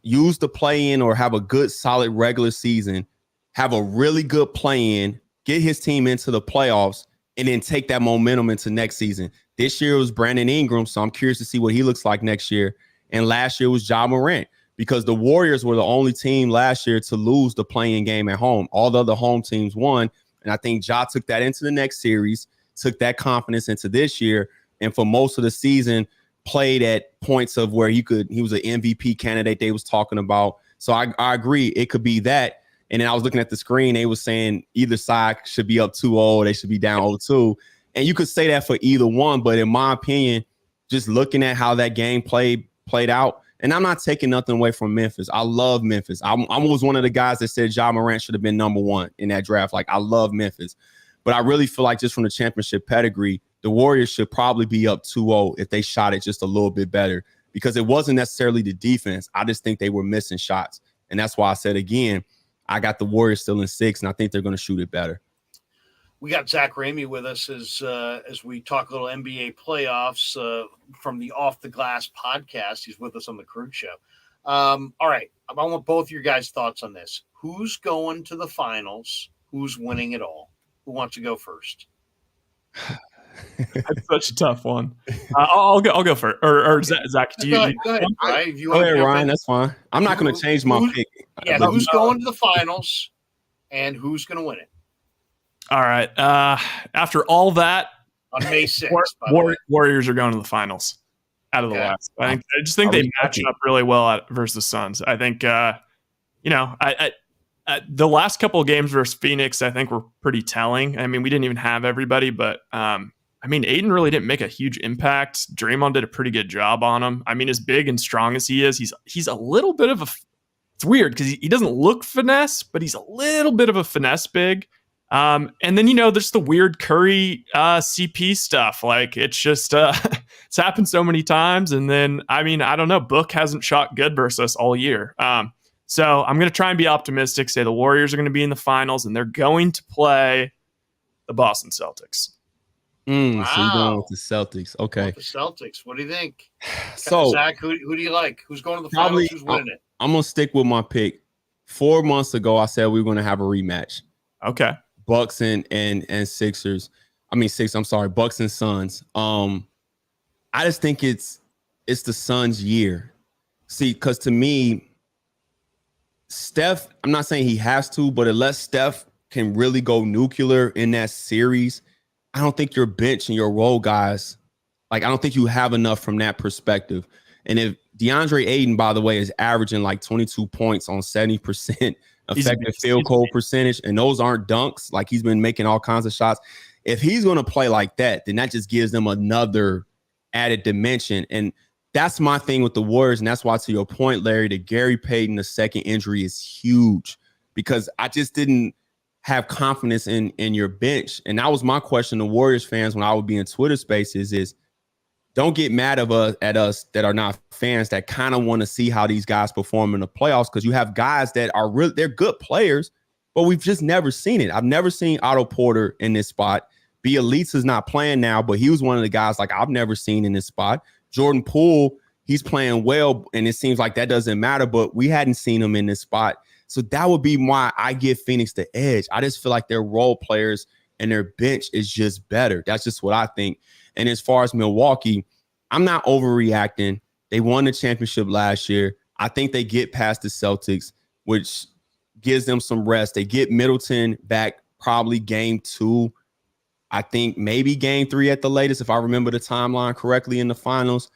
use the play-in or have a good, solid regular season, have a really good play-in, get his team into the playoffs, and then take that momentum into next season. This year it was Brandon Ingram, so I'm curious to see what he looks like next year. And last year was Ja Morant. Because the Warriors were the only team last year to lose the play-in game at home. All the other home teams won. And I think Ja took that into the next series, took that confidence into this year. And for most of the season, played at points of where he was an MVP candidate they was talking about. So I agree. It could be that. And then I was looking at the screen. They was saying either side should be up 2-0. They should be down 0-2. And you could say that for either one. But in my opinion, just looking at how that game played out, and I'm not taking nothing away from Memphis. I love Memphis. I was one of the guys that said Ja Morant should have been number 1 in that draft. I love Memphis. But I really feel like just from the championship pedigree, the Warriors should probably be up 2-0 if they shot it just a little bit better. Because it wasn't necessarily the defense. I just think they were missing shots. And that's why I said, again, I got the Warriors still in 6, and I think they're going to shoot it better. We got Zach Ramey with us as we talk a little NBA playoffs from the Off the Glass podcast. He's with us on the Krueger Show. All right. I want both your guys' thoughts on this. Who's going to the finals? Who's winning it all? Who wants to go first? That's such a tough one. I'll go first. Or Zach, do you? Go ahead. Go ahead, Ryan. That's fine. I'm not going to change my pick. Yeah, who's going to the finals and who's going to win it? All right. After all that, on May 6th, Warriors are going to the finals out of the West. I just think they match up really well versus the Suns. I think, the last couple of games versus Phoenix, I think were pretty telling. I mean, we didn't even have everybody, but Aiden really didn't make a huge impact. Draymond did a pretty good job on him. I mean, as big and strong as he is, he's a little bit of a it's weird because he doesn't look finesse, but he's a little bit of a finesse big. And then, there's the weird Curry CP stuff. Like, it's just, it's happened so many times. And then, I don't know. Book hasn't shot good versus us all year. So I'm going to try and be optimistic, say the Warriors are going to be in the finals, and they're going to play the Boston Celtics. Wow. So you're going with the Celtics. Okay. The Celtics. What do you think? So, Zach, who do you like? Who's going to the finals? Who's winning it? I'm going to stick with my pick. 4 months ago, I said we were going to have a rematch. Okay. Bucks and Sixers. Bucks and Suns. I just think it's the Suns' year. See, because to me, Steph, I'm not saying he has to, but unless Steph can really go nuclear in that series, I don't think your bench and your role guys, I don't think you have enough from that perspective. And if DeAndre Ayton, by the way, is averaging 22 points on 70% effective field goal percentage, and those aren't dunks, he's been making all kinds of shots. If he's going to play like that, then that just gives them another added dimension. And that's my thing with the Warriors. And that's why, to your point, Larry, the Gary Payton, the second injury is huge, because I just didn't have confidence in your bench. And that was my question to Warriors fans when I would be in Twitter spaces is, don't get mad at us that are not fans that kind of want to see how these guys perform in the playoffs, because you have guys that are really, they're good players, but we've just never seen it. I've never seen Otto Porter in this spot. Bielitsa's not playing now, but he was one of the guys I've never seen in this spot. Jordan Poole, he's playing well, and it seems like that doesn't matter, but we hadn't seen him in this spot. So that would be why I give Phoenix the edge. I just feel like their role players and their bench is just better. That's just what I think. And as far as Milwaukee, I'm not overreacting. They won the championship last year. I think they get past the Celtics, which gives them some rest. They get Middleton back probably game 2. I think maybe game 3 at the latest, if I remember the timeline correctly in the finals.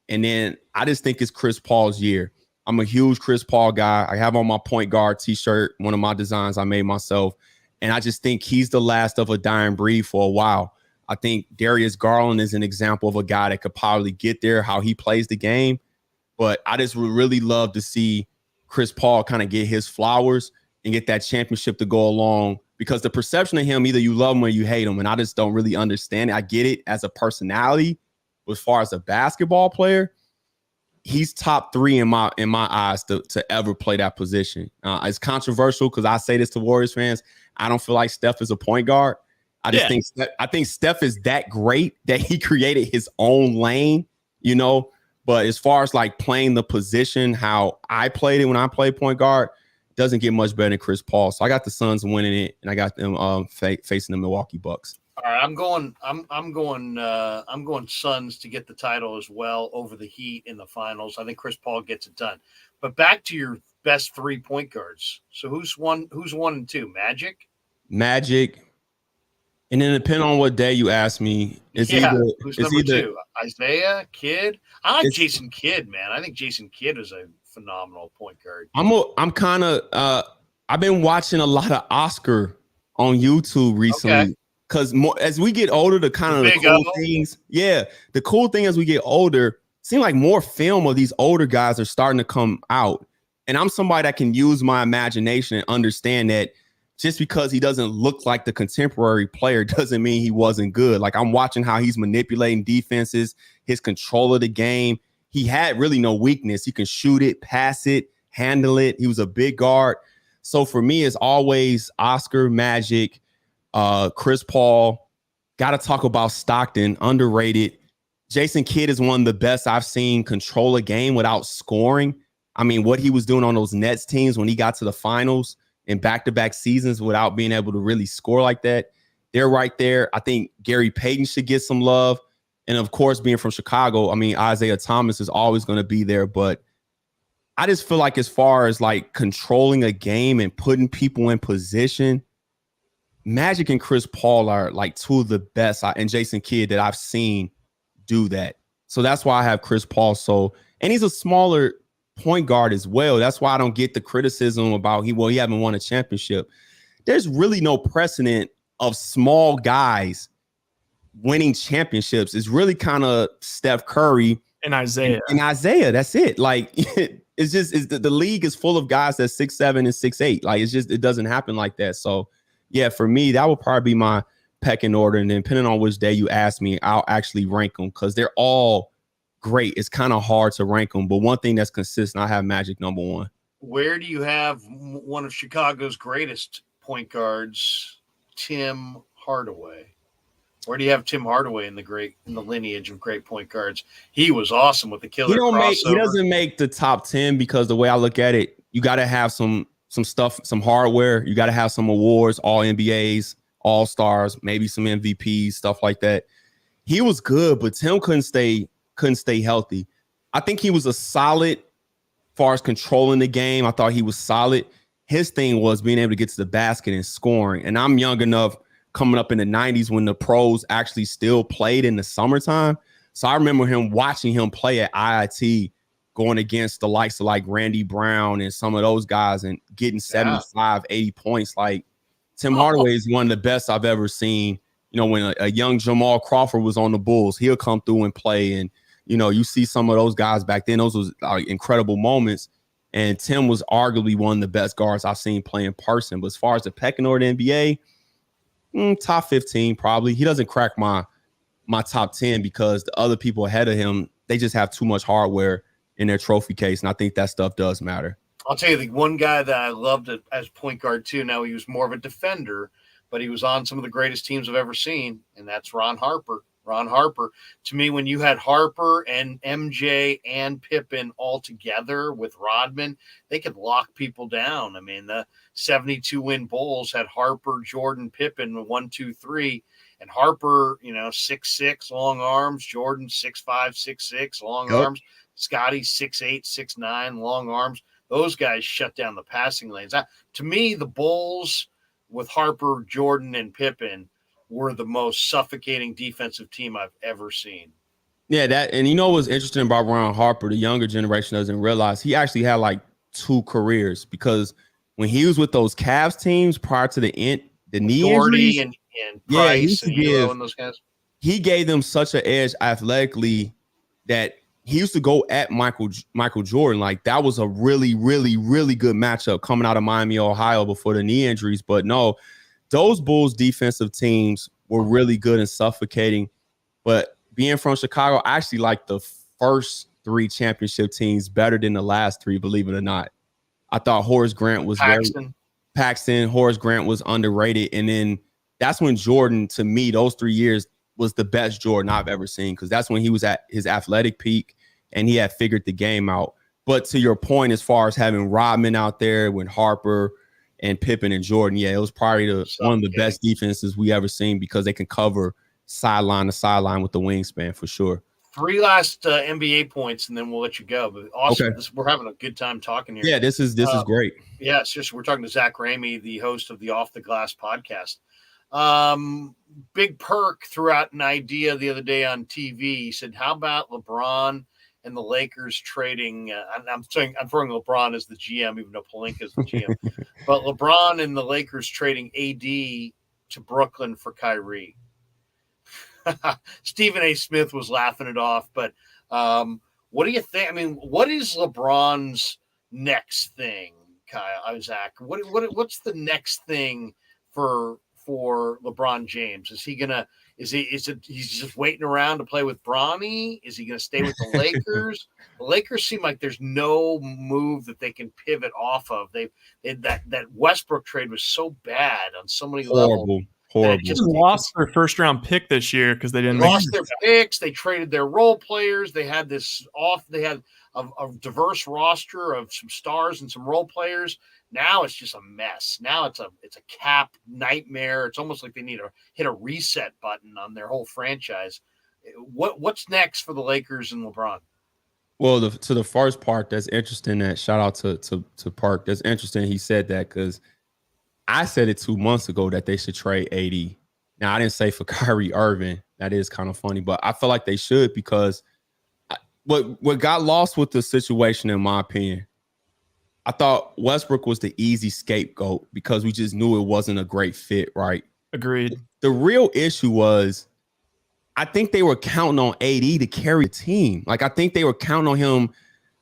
And then I just think it's Chris Paul's year. I'm a huge Chris Paul guy. I have on my point guard t-shirt, one of my designs I made myself. And I just think he's the last of a dying breed for a while. I think Darius Garland is an example of a guy that could probably get there, how he plays the game. But I just would really love to see Chris Paul kind of get his flowers and get that championship to go along, because the perception of him, either you love him or you hate him. And I just don't really understand it. I get it as a personality, but as far as a basketball player, he's top 3 in my eyes to ever play that position. It's controversial because I say this to Warriors fans. I don't feel like Steph is a point guard. I think Steph is that great that he created his own lane, But as far as playing the position, how I played it when I played point guard, doesn't get much better than Chris Paul. So I got the Suns winning it, and I got them facing the Milwaukee Bucks. All right, I'm going Suns to get the title as well over the Heat in the finals. I think Chris Paul gets it done. But back to your best 3 point guards. So who's 1 and 2? Magic. And then depending on what day you ask me, who's number 2? Isaiah, Kidd. I like Jason Kidd, man. I think Jason Kidd is a phenomenal point guard. I've been watching a lot of Oscar on YouTube recently. Because as we get older, the cool thing as we get older, seems like more film of these older guys are starting to come out. And I'm somebody that can use my imagination and understand that just because he doesn't look like the contemporary player doesn't mean he wasn't good. I'm watching how he's manipulating defenses, his control of the game. He had really no weakness. He can shoot it, pass it, handle it. He was a big guard. So for me, it's always Oscar, Magic, Chris Paul. Got to talk about Stockton, underrated. Jason Kidd is one of the best I've seen control a game without scoring. I mean, what he was doing on those Nets teams when he got to the finals in back-to-back seasons without being able to really score like that, they're right there. I think Gary Payton should get some love. And, of course, being from Chicago, Isaiah Thomas is always going to be there. But I just feel like as far as, controlling a game and putting people in position, Magic and Chris Paul are, 2 of the best, and Jason Kidd, that I've seen do that. So that's why I have Chris Paul. And he's a smaller point guard as well. That's why I don't get the criticism about he haven't won a championship. There's really no precedent of small guys winning championships. It's really kind of Steph Curry and Isaiah. That's it. the league is full of guys that's 6'7" and 6'8". Like it doesn't happen like that. So yeah, for me, that would probably be my pecking order. And then depending on which day you ask me, I'll actually rank them because they're all great. It's kind of hard to rank them. But one thing that's consistent, I have Magic number one. Where do you have one of Chicago's greatest point guards, Tim Hardaway? Where do you have Tim Hardaway in the lineage of great point guards? He was awesome with the killer crossover. He doesn't make the top 10 because the way I look at it, you got to have some stuff, some hardware. You got to have some awards, all NBAs, all stars, maybe some MVPs, stuff like that. He was good, but Tim couldn't stay healthy. I think he was a solid, as far as controlling the game. I thought he was solid. His thing was being able to get to the basket and scoring. And I'm young enough, coming up in the 90s when the pros actually still played in the summertime. So I remember watching him play at IIT, going against the likes of like Randy Brown and some of those guys and getting 75, 80 points. Like Tim Hardaway is one of the best I've ever seen. You know, when a young Jamal Crawford was on the Bulls, he'll come through and play. And, you know, you see some of those guys back then, those was incredible moments. And Tim was arguably one of the best guards I've seen play in person. But as far as the pecking order in the NBA, top 15 probably. He doesn't crack my top 10 because the other people ahead of him, they just have too much hardware in their trophy case, and I think that stuff does matter. I'll tell you the one guy that I loved as point guard too. Now he was more of a defender, but he was on some of the greatest teams I've ever seen, and that's Ron Harper. Ron Harper, to me, when you had Harper and MJ and Pippen all together with Rodman, they could lock people down. I mean, the 72-win Bulls had Harper, Jordan, Pippen, 1, 2, 3, and Harper, 6'6", long arms. Jordan 6'5", 6'6", long arms. Scotty 6'8", 6'9", long arms. Those guys shut down the passing lanes. To me, the Bulls with Harper, Jordan, and Pippen were the most suffocating defensive team I've ever seen. Yeah, and you know what's interesting about Ron Harper, the younger generation doesn't realize he actually had like 2 careers, because when he was with those Cavs teams prior to the knee injuries, and Price and Hero and those guys, he gave them such an edge athletically that he used to go at Michael Jordan. Like that was a really, really, really good matchup coming out of Miami, Ohio before the knee injuries. But no, those Bulls defensive teams were really good and suffocating. But being from Chicago, I actually like the first 3 championship teams better than the last 3, believe it or not. I thought Horace Grant was Paxton. Horace Grant was underrated. And then that's when Jordan, to me, those 3 years was the best Jordan I've ever seen, because that's when he was at his athletic peak and he had figured the game out. But to your point, as far as having Rodman out there with Harper and Pippen and Jordan, yeah, it was probably one of the best defenses we ever seen, because they can cover sideline to sideline with the wingspan for sure. 3 last NBA points, and then we'll let you go. But awesome, we're having a good time talking here. Yeah, this is great. Yeah, it's just we're talking to Zach Ramey, the host of the Off the Glass podcast. Big Perk threw out an idea the other day on TV. He said, "How about LeBron and the Lakers trading?" I'm throwing LeBron as the GM, even though Pelinka is the GM. But LeBron and the Lakers trading AD to Brooklyn for Kyrie. Stephen A. Smith was laughing it off, but what do you think? I mean, what is LeBron's next thing, Zach? What's the next thing for LeBron James? Is he gonna? He's just waiting around to play with Bronny? Is he gonna stay with the Lakers? The Lakers seem like there's no move that they can pivot off of. That Westbrook trade was so bad on so many levels. Horrible. Just lost their first round pick this year because they didn't lost their picks. They traded their role players. They had They had a diverse roster of some stars and some role players. Now it's just a mess. Now it's a cap nightmare. It's almost like they need to hit a reset button on their whole franchise. What's next for the Lakers and LeBron? Well, to the first part, that's interesting. That shout out to Park. That's interesting. He said that because I said it 2 months ago that they should trade AD. Now, I didn't say for Kyrie Irving. That is kind of funny, but I feel like they should, because what got lost with the situation, in my opinion, I thought Westbrook was the easy scapegoat because we just knew it wasn't a great fit, right? Agreed. The real issue was, I think they were counting on AD to carry the team. Like, I think they were counting on him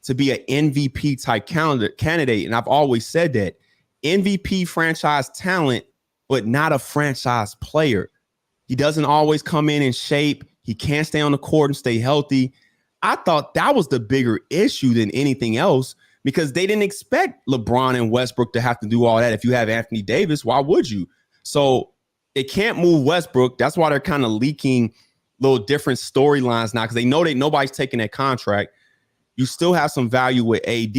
to be an MVP type candidate. And I've always said that MVP franchise talent, but not a franchise player. He doesn't always come in shape. He can't stay on the court and stay healthy. I thought that was the bigger issue than anything else, because they didn't expect LeBron and Westbrook to have to do all that. If you have Anthony Davis, why would you? So they can't move Westbrook. That's why they're kind of leaking little different storylines now, because they know that nobody's taking that contract. You still have some value with AD.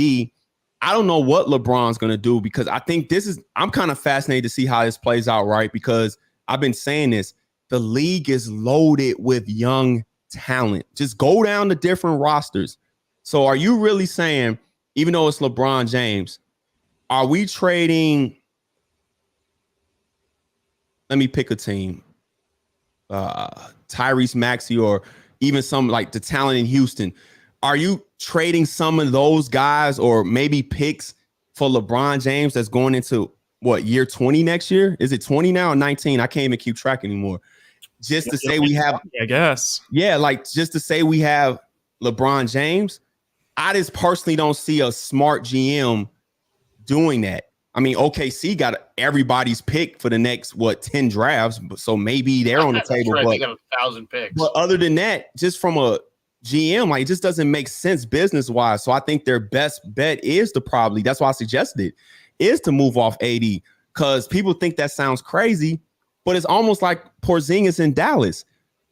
I don't know what LeBron's going to do, because I think I'm kind of fascinated to see how this plays out, right? Because I've been saying this, the league is loaded with young talent. Just go down the different rosters. So are you really saying, even though it's LeBron James, are we trading? Let me pick a team. Tyrese Maxey, or even some like the talent in Houston. Are you trading some of those guys or maybe picks for LeBron James that's going into what, year 20 next year? Is it 20 now or 19? I can't even keep track anymore. Just to say we have, I guess. Yeah, like just to say we have LeBron James. I just personally don't see a smart GM doing that. I mean, OKC got everybody's pick for the next 10 drafts, so maybe they're on the table. Right, but they got 1,000 picks. But other than that, just from a GM, like, it just doesn't make sense business wise. So I think their best bet is to probably, that's why I suggested it, is to move off AD, because people think that sounds crazy, but it's almost like Porzingis in Dallas.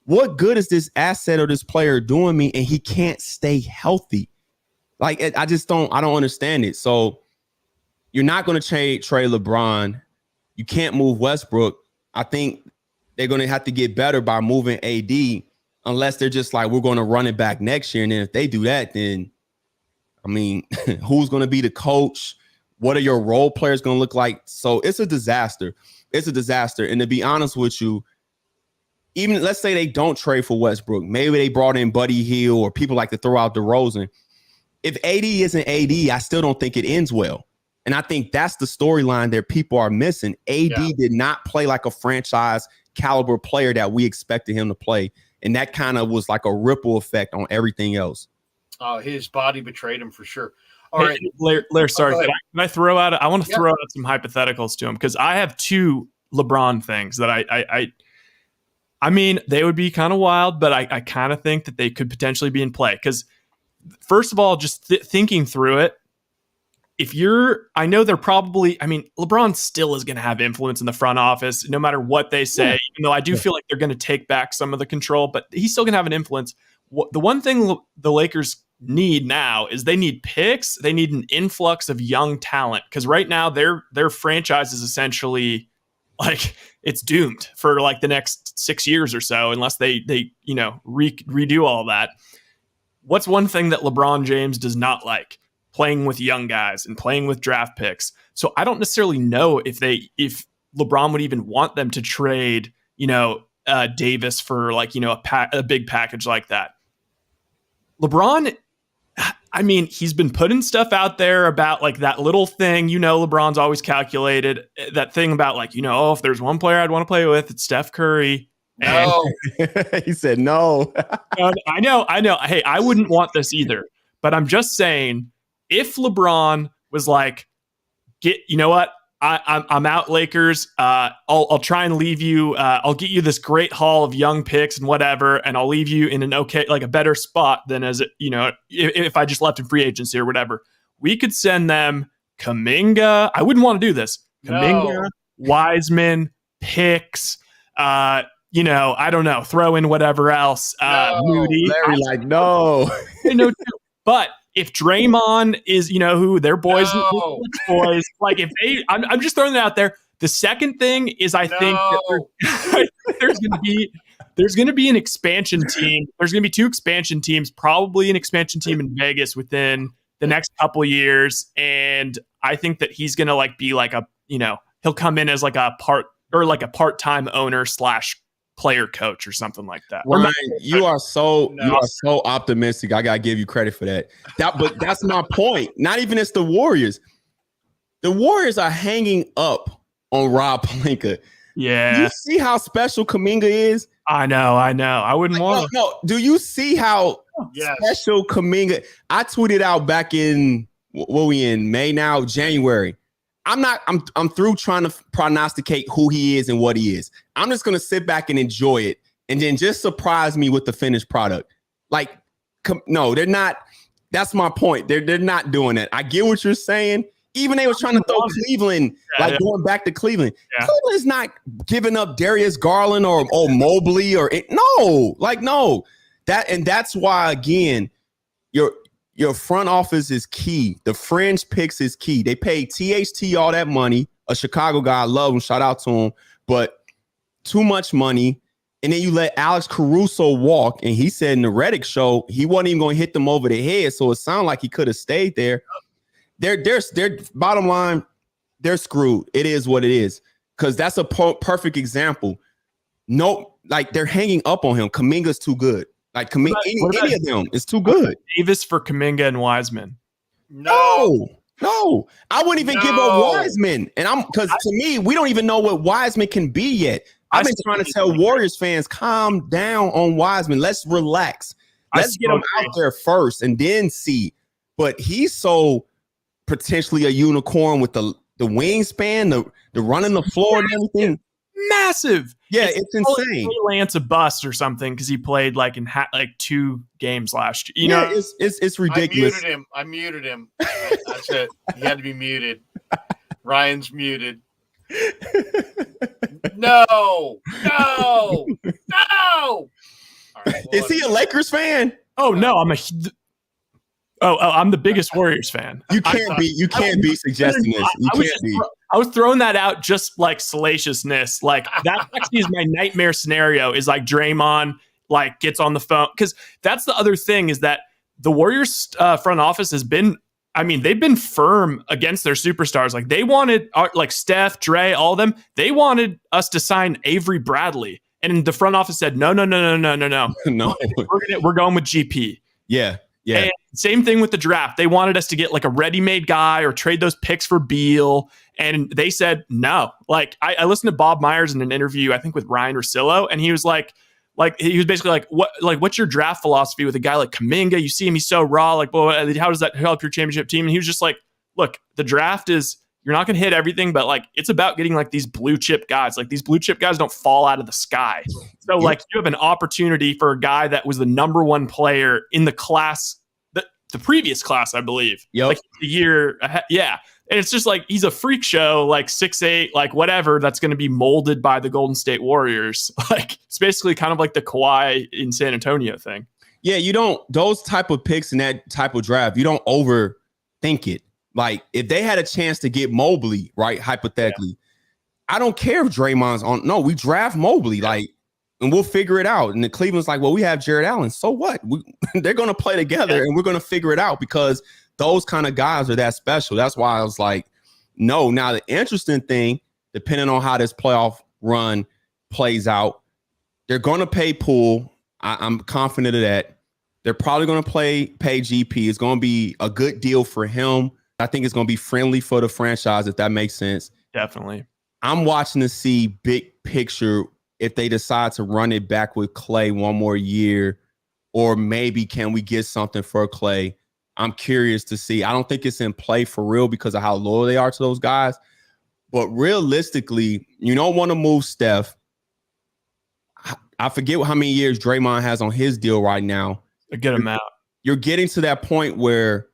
What good is this asset or this player doing me, and he can't stay healthy? Like, I don't understand it. So you're not going to trade LeBron. You can't move Westbrook. I think they're going to have to get better by moving AD, unless they're just like, we're going to run it back next year. And then if they do that, then, I mean, who's going to be the coach? What are your role players going to look like? So it's a disaster. It's a disaster. And to be honest with you, even let's say they don't trade for Westbrook. Maybe they brought in Buddy Hield, or people like to throw out DeRozan. If AD isn't AD, I still don't think it ends well. And I think that's the storyline that people are missing. AD did not play like a franchise caliber player that we expected him to play. And that kind of was like a ripple effect on everything else. His body betrayed him for sure. All right, Blair, sorry. Can I throw out? I want to throw out some hypotheticals to him, because I have two LeBron things that I mean, they would be kind of wild, but I kind of think that they could potentially be in play. Because first of all, just thinking through it, I know they're probably, I mean, LeBron still is going to have influence in the front office, no matter what they say, even though I do feel like they're going to take back some of the control, but he's still going to have an influence. The one thing the Lakers need now is they need picks. They need an influx of young talent, because right now their franchise is essentially like, it's doomed for like the next 6 years or so, unless they redo all that. What's one thing that LeBron James does not like? Playing with young guys and playing with draft picks. So I don't necessarily know if LeBron would even want them to trade, Davis for like, a big package like that. LeBron, I mean, he's been putting stuff out there about like that little thing, LeBron's always calculated that thing about like, if there's one player I'd want to play with, it's Steph Curry. No. He said no. I know. Hey, I wouldn't want this either, but I'm just saying, if LeBron was like, you know what? I'm out, Lakers. I'll try and leave you. I'll get you this great haul of young picks and whatever, and I'll leave you in a better spot than if I just left in free agency or whatever. We could send them Kuminga. I wouldn't want to do this. Kuminga, Wiseman, picks. I don't know. Throw in whatever else. Moody. Larry, no. I know too, but. If Draymond is, who their boys, boys, like if I'm just throwing that out there. The second thing is, I think that there's going to be an expansion team. There's going to be two expansion teams, probably an expansion team in Vegas within the next couple of years. And I think that he's going to be like he'll come in as like a part-time owner / player coach or something like that. Ryan, you are so optimistic. I gotta give you credit for that. But that's my point. Not even it's the Warriors. The Warriors are hanging up on Rob Pelinka. Yeah. You see how special Kuminga is? I know. I wouldn't want. No. Do you see how Yes. Special Kuminga. I tweeted out back in what we in May now, January. I'm through trying to prognosticate who he is and what he is. I'm just gonna sit back and enjoy it and then just surprise me with the finished product. Like, no, they're not. That's my point. They're not doing that. I get what you're saying. Even they was trying to throw Cleveland, going back to Cleveland. Yeah. Cleveland's not giving up Darius Garland or Mobley no. That's why, again, your front office is key. The fringe picks is key. They paid THT all that money. A Chicago guy, I love him. Shout out to him. But too much money. And then you let Alex Caruso walk. And he said in the Reddick show, he wasn't even going to hit them over the head. So it sounded like he could have stayed there. They're bottom line, they're screwed. It is what it is. Because that's a perfect example. No, like they're hanging up on him. Kuminga's too good. Like any of them is too good. Davis for Kuminga and Wiseman. No. I wouldn't even give up Wiseman. And because to me, we don't even know what Wiseman can be yet. I've been trying to tell Warriors fans, calm down on Wiseman. Let's relax. Let's get him out there first and then see. But he's so potentially a unicorn with the wingspan, the running the floor and everything. Massive. Yeah, it's insane. Lance a bust or something because he played like in 2 games last year. You know, it's ridiculous. I muted him. That's it. He had to be muted. Ryan's muted. No. All right, is he a Lakers fan? Oh no, I'm the biggest Warriors fan. You can't be suggesting this. I was throwing that out just like salaciousness. Like that actually is my nightmare scenario is like Draymond like gets on the phone. Because that's the other thing is that the Warriors front office has been, they've been firm against their superstars. Like they wanted like Steph, Dre, all of them. They wanted us to sign Avery Bradley. And the front office said, no. No. We're going with GP. Yeah. And same thing with the draft. They wanted us to get like a ready-made guy or trade those picks for Beal. And they said no. Like I listened to Bob Myers in an interview, I think with Ryan Russillo, and he was he was basically what's your draft philosophy with a guy like Kuminga? You see him, he's so raw. Like, well, how does that help your championship team? And he was just like, look, the draft is, you're not going to hit everything, but like it's about getting like these blue chip guys. Like these blue chip guys don't fall out of the sky. So like you have an opportunity for a guy that was the number 1 player in the class, the previous class, I believe. Yep. Like the year ahead. Yeah. And it's just like he's a freak show, like 6'8", like whatever, that's going to be molded by the Golden State Warriors. Like it's basically kind of like the Kawhi in San Antonio thing. Yeah, you don't, those type of picks in that type of draft, you don't overthink it. Like if they had a chance to get Mobley, right, hypothetically, I don't care if Draymond's on. No, we draft Mobley, like, and we'll figure it out. And the Cleveland's like, well, we have Jared Allen. So what? They're going to play together and we're going to figure it out because those kind of guys are that special. That's why I was like, no. Now, the interesting thing, depending on how this playoff run plays out, they're going to pay Poole. I'm confident of that. They're probably going to pay GP. It's going to be a good deal for him. I think it's going to be friendly for the franchise, if that makes sense. Definitely. I'm watching to see big picture if they decide to run it back with Clay one more year, or maybe can we get something for Clay? I'm curious to see. I don't think it's in play for real because of how loyal they are to those guys. But realistically, you don't want to move Steph. I forget how many years Draymond has on his deal right now. A good amount. You're getting to that point where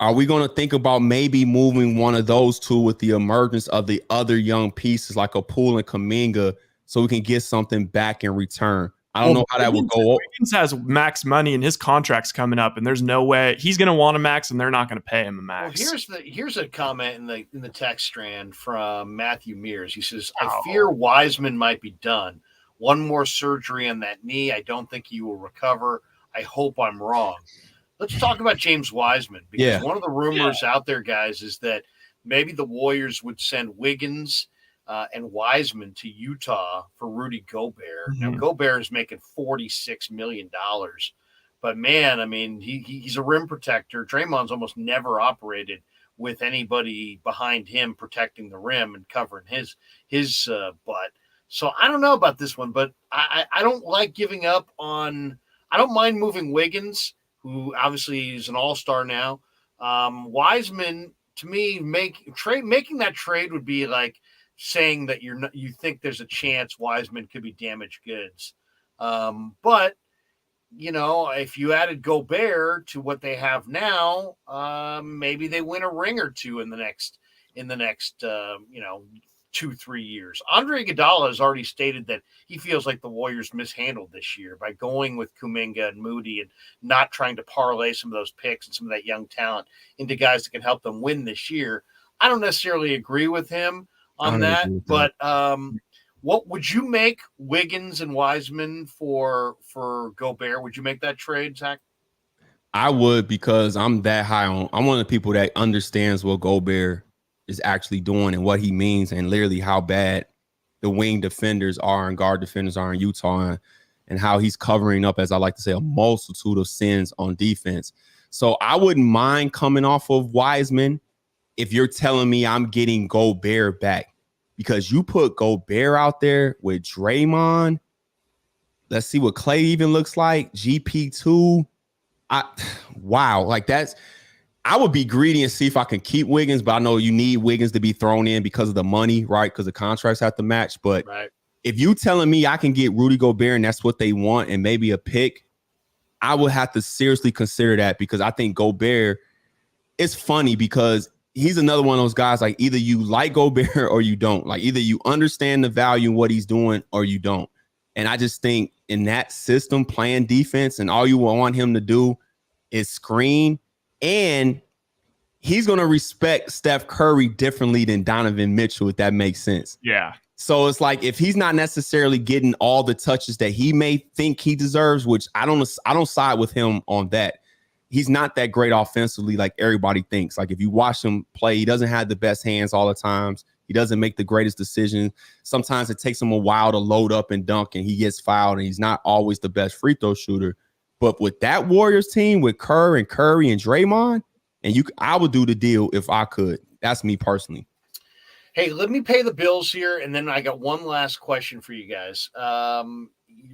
are we going to think about maybe moving one of those two with the emergence of the other young pieces like a Poole and Kuminga so we can get something back in return? I don't know how that would go. Wiggins has max money and his contract's coming up, and there's no way he's going to want a max, and they're not going to pay him a max. Well, here's a comment in the text strand from Matthew Mears. He says, "I fear Wiseman might be done. One more surgery on that knee. I don't think he will recover. I hope I'm wrong." Let's talk about James Wiseman because one of the rumors out there, guys, is that maybe the Warriors would send Wiggins and Wiseman to Utah for Rudy Gobert. Mm-hmm. Now, Gobert is making $46 million. But, man, I mean, he's a rim protector. Draymond's almost never operated with anybody behind him protecting the rim and covering his butt. So I don't know about this one, but I don't like giving up on I don't mind moving Wiggins, who obviously is an all-star now. Wiseman, to me, making that trade would be like saying that you think there's a chance Wiseman could be damaged goods. But if you added Gobert to what they have now, maybe they win a ring or two in the next 2-3 years. Andre Iguodala has already stated that he feels like the Warriors mishandled this year by going with Kuminga and Moody and not trying to parlay some of those picks and some of that young talent into guys that can help them win this year. I don't necessarily agree with him on that, but what would you make Wiggins and Wiseman for Gobert? Would you make that trade, Zach? I would, because I'm that high on. I'm one of the people that understands what Gobert is actually doing and what he means, and literally how bad the wing defenders are and guard defenders are in Utah, and how he's covering up, as I like to say, a multitude of sins on defense. So I wouldn't mind coming off of Wiseman if you're telling me I'm getting Gobert back, because you put Gobert out there with Draymond. Let's see what Clay even looks like. GP2. Wow. Like I would be greedy and see if I can keep Wiggins, but I know you need Wiggins to be thrown in because of the money, right? Because the contracts have to match. But if you telling me I can get Rudy Gobert and that's what they want and maybe a pick, I would have to seriously consider that, because I think Gobert, it's funny because he's another one of those guys, like either you like Gobert or you don't. Like either you understand the value in what he's doing or you don't. And I just think in that system, playing defense, and all you want him to do is screen, and he's going to respect Steph Curry differently than Donovan Mitchell, if that makes sense. Yeah. So it's like, if he's not necessarily getting all the touches that he may think he deserves, which I don't side with him on that. He's not that great offensively like everybody thinks. Like if you watch him play, he doesn't have the best hands all the times. He doesn't make the greatest decisions. Sometimes it takes him a while to load up and dunk, and he gets fouled, and he's not always the best free throw shooter. But with that Warriors team, with Kerr and Curry and Draymond, I would do the deal if I could. That's me personally. Hey, let me pay the bills here, and then I got one last question for you guys.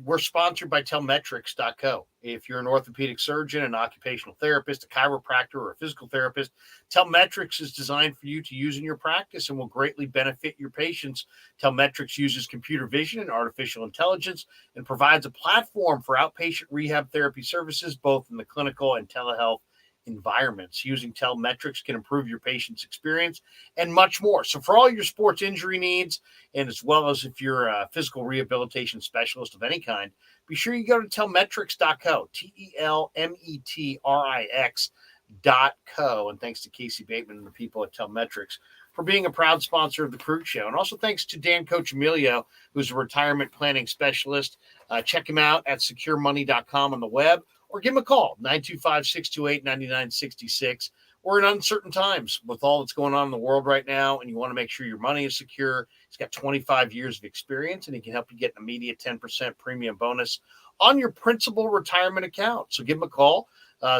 We're sponsored by Telmetrics.co. If you're an orthopedic surgeon, an occupational therapist, a chiropractor, or a physical therapist, Telmetrics is designed for you to use in your practice and will greatly benefit your patients. Telmetrics uses computer vision and artificial intelligence and provides a platform for outpatient rehab therapy services, both in the clinical and telehealth environments. Using Telmetrics can improve your patient's experience and much more. So for all your sports injury needs, and as well as if you're a physical rehabilitation specialist of any kind, be sure you go to Telmetrics.co, Telmetrics.co. And thanks to Casey Bateman and the people at Telmetrics for being a proud sponsor of the Krueger Show. And also thanks to Dan Coach Emilio, who's a retirement planning specialist. Check him out at securemoney.com on the web, or give him a call, 925-628-9966. We're in uncertain times with all that's going on in the world right now, and you want to make sure your money is secure. He's got 25 years of experience, and he can help you get an immediate 10% premium bonus on your principal retirement account. So give him a call,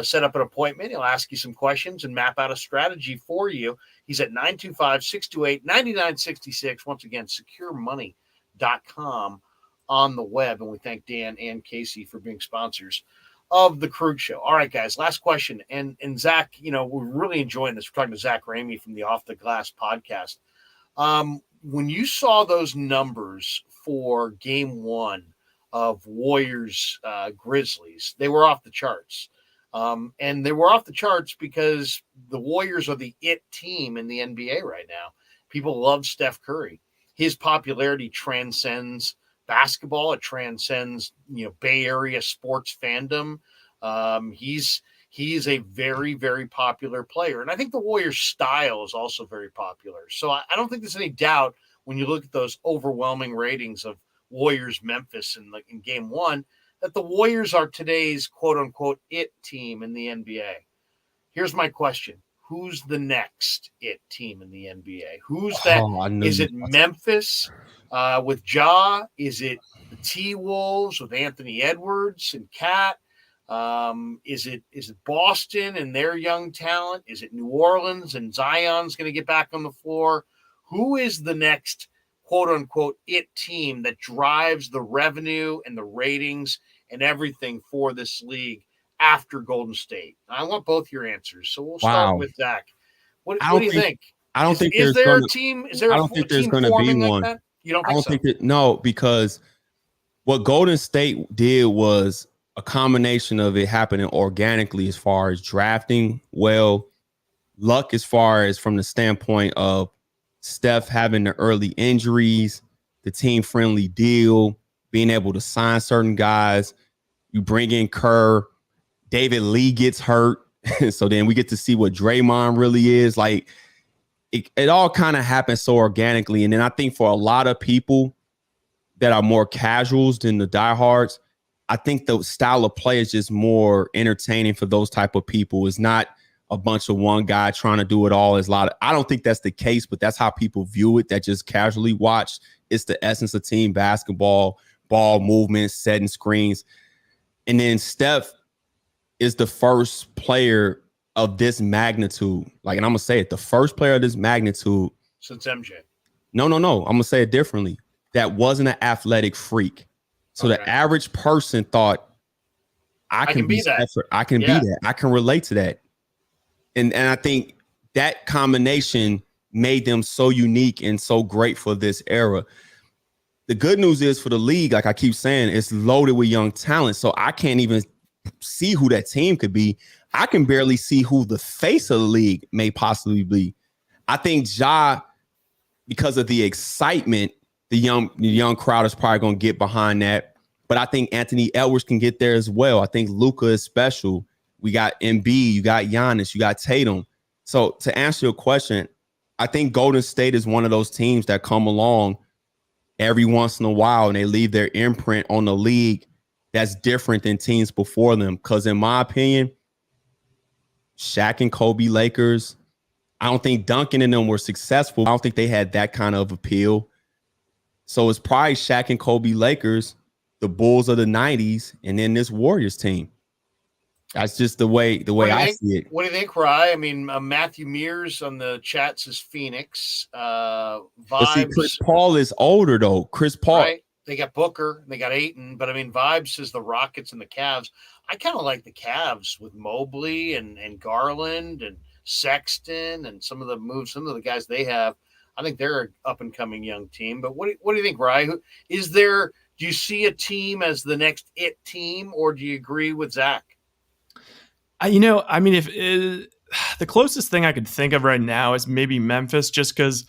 set up an appointment. He'll ask you some questions and map out a strategy for you. He's at 925-628-9966. Once again, securemoney.com on the web. And we thank Dan and Casey for being sponsors of the Krueger Show. All right, guys, last question. And Zach, we're really enjoying this. We're talking to Zach Ramey from the Off the Glass podcast. When you saw those numbers for game one of Warriors Grizzlies, they were off the charts. And they were off the charts because the Warriors are the it team in the NBA right now. People love Steph Curry. His popularity transcends basketball. It transcends, Bay Area sports fandom. He's a very, very popular player. And I think the Warriors style is also very popular. So I don't think there's any doubt when you look at those overwhelming ratings of Warriors Memphis in game one, that the Warriors are today's quote unquote it team in the NBA. Here's my question. Who's the next it team in the NBA? Who's that? Is it Memphis with Ja? Is it the T-Wolves with Anthony Edwards and Cat? Is it Boston and their young talent? Is it New Orleans and Zion's going to get back on the floor? Who is the next quote unquote it team that drives the revenue and the ratings and everything for this league after Golden State? I want both your answers. So we'll start with Zach. What do you think? I don't think is there a team? Is there I don't a think team there's going to be forming one. like that? You don't I think don't so? think that, no, because what Golden State did was a combination of it happening organically as far as drafting well, luck as far as from the standpoint of Steph having the early injuries, the team-friendly deal, being able to sign certain guys. You bring in Kerr, David Lee gets hurt, so then we get to see what Draymond really is. Like, it all kind of happens so organically. And then I think for a lot of people that are more casuals than the diehards, I think the style of play is just more entertaining for those type of people. It's not a bunch of one guy trying to do it all. I don't think that's the case, but that's how people view it, that just casually watch. It's the essence of team basketball, ball movement, setting screens. And then Steph is the first player of this magnitude. Like, and I'm going to say it, the first player of this magnitude. Since MJ. No. I'm going to say it differently. That wasn't an athletic freak. So the average person thought, I can be that. I can be that. I can relate to that. And I think that combination made them so unique and so great for this era. The good news is for the league, like I keep saying, it's loaded with young talent. So I can't even see who that team could be. I can barely see who the face of the league may possibly be. I think Ja, because of the excitement, the young crowd is probably going to get behind that. But I think Anthony Edwards can get there as well. I think Luka is special. We got Embiid, you got Giannis, you got Tatum. So to answer your question, I think Golden State is one of those teams that come along every once in a while and they leave their imprint on the league that's different than teams before them. Because in my opinion, Shaq and Kobe Lakers, I don't think Duncan and them were successful. I don't think they had that kind of appeal. So it's probably Shaq and Kobe Lakers, the Bulls of the 90s, and then this Warriors team. That's just the way I see it. What do you think, Rye? I mean, Matthew Mears on the chat says Phoenix. Vibes. But see, Chris Paul is older, though. Chris Paul. Right? They got Booker. They got Ayton. But, I mean, Vibes says the Rockets and the Cavs. I kind of like the Cavs with Mobley and Garland and Sexton and some of the moves, some of the guys they have. I think they're an up-and-coming young team. But what do you think, Rye? Do you see a team as the next it team, or do you agree with Zach? I mean, if the closest thing I could think of right now is maybe Memphis, just because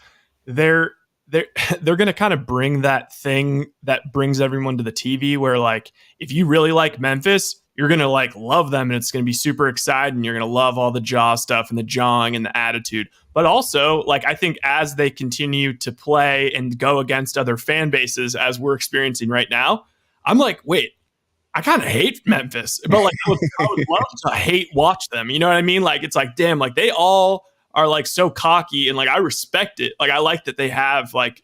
they're going to kind of bring that thing that brings everyone to the TV, where like if you really like Memphis, you're going to like love them and it's going to be super exciting. You're going to love all the jaw stuff and the jawing and the attitude. But also, like, I think as they continue to play and go against other fan bases, as we're experiencing right now, I'm like, wait, I kind of hate Memphis, but like I would love to watch them. You know what I mean? Like, it's like, damn, like they all are like so cocky and like I respect it. Like I like that they have like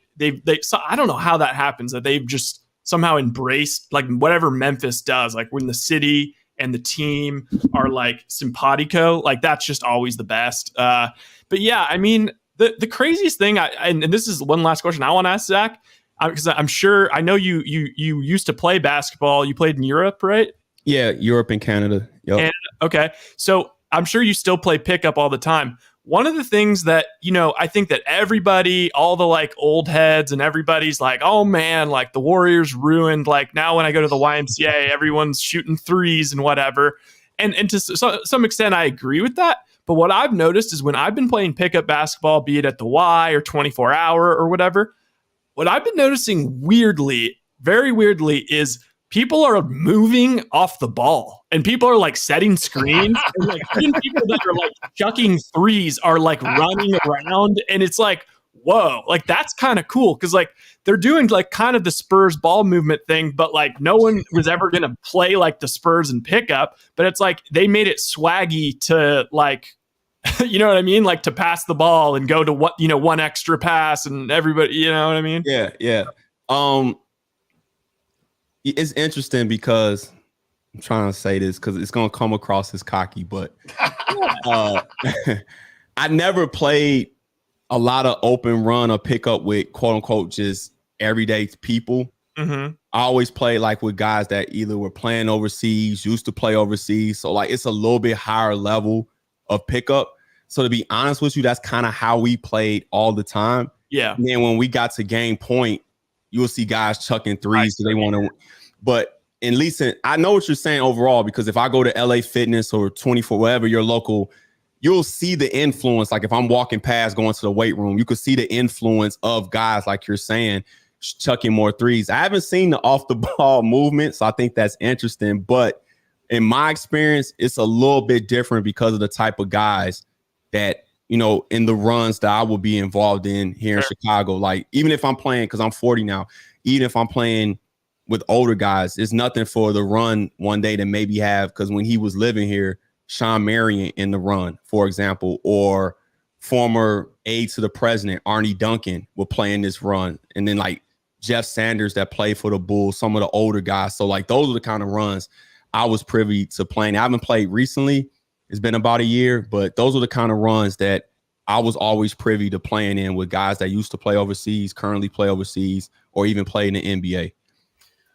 so I don't know how that happens, that they've just somehow embraced like whatever Memphis does. Like when the city and the team are like simpatico, like that's just always the best. But yeah, I mean the craziest thing, and this is one last question I want to ask Zach. Because I'm sure, I know you used to play basketball. You played in Europe, right? Yeah, Europe and Canada. Yep. Okay. So I'm sure you still play pickup all the time. One of the things that, I think that everybody, all the like old heads and everybody's like, oh man, like the Warriors ruined. Like now when I go to the YMCA, everyone's shooting threes and whatever. And to some extent, I agree with that. But what I've noticed is when I've been playing pickup basketball, be it at the Y or 24 hour or whatever, what I've been noticing very weirdly, is people are moving off the ball and people are like setting screens and like even people that are like chucking threes are like running around. And it's like, whoa, like that's kind of cool. Cause like they're doing like kind of the Spurs ball movement thing, but like no one was ever going to play like the Spurs and pickup, but it's like they made it swaggy to like, you know what I mean? Like to pass the ball and go to one extra pass and everybody, you know what I mean? Yeah. It's interesting because I'm trying to say this because it's going to come across as cocky, but I never played a lot of open run or pickup with quote unquote just everyday people. Mm-hmm. I always play like with guys that either were playing overseas, used to play overseas. So like it's a little bit higher level of pickup. So to be honest with you, that's kind of how we played all the time. Yeah. And then when we got to game point, you'll see guys chucking threes because they want to. But at least I know what you're saying overall, because if I go to LA Fitness or 24, wherever your local, you'll see the influence. Like if I'm walking past going to the weight room, you could see the influence of guys like you're saying, chucking more threes. I haven't seen the off the ball movement, so I think that's interesting. But in my experience, it's a little bit different because of the type of guys that, you know, in the runs that I will be involved in here in Chicago. Like even if I'm playing, because I'm 40 now, even if I'm playing with older guys, it's nothing for the run one day to maybe have, because when he was living here, Sean Marion in the run, for example, or former aide to the president, Arnie Duncan, will play in this run. And then like Jeff Sanders that played for the Bulls, some of the older guys. So like those are the kind of runs I was privy to playing. I haven't played recently. It's been about a year, but those are the kind of runs that I was always privy to playing in with guys that used to play overseas, currently play overseas, or even play in the NBA.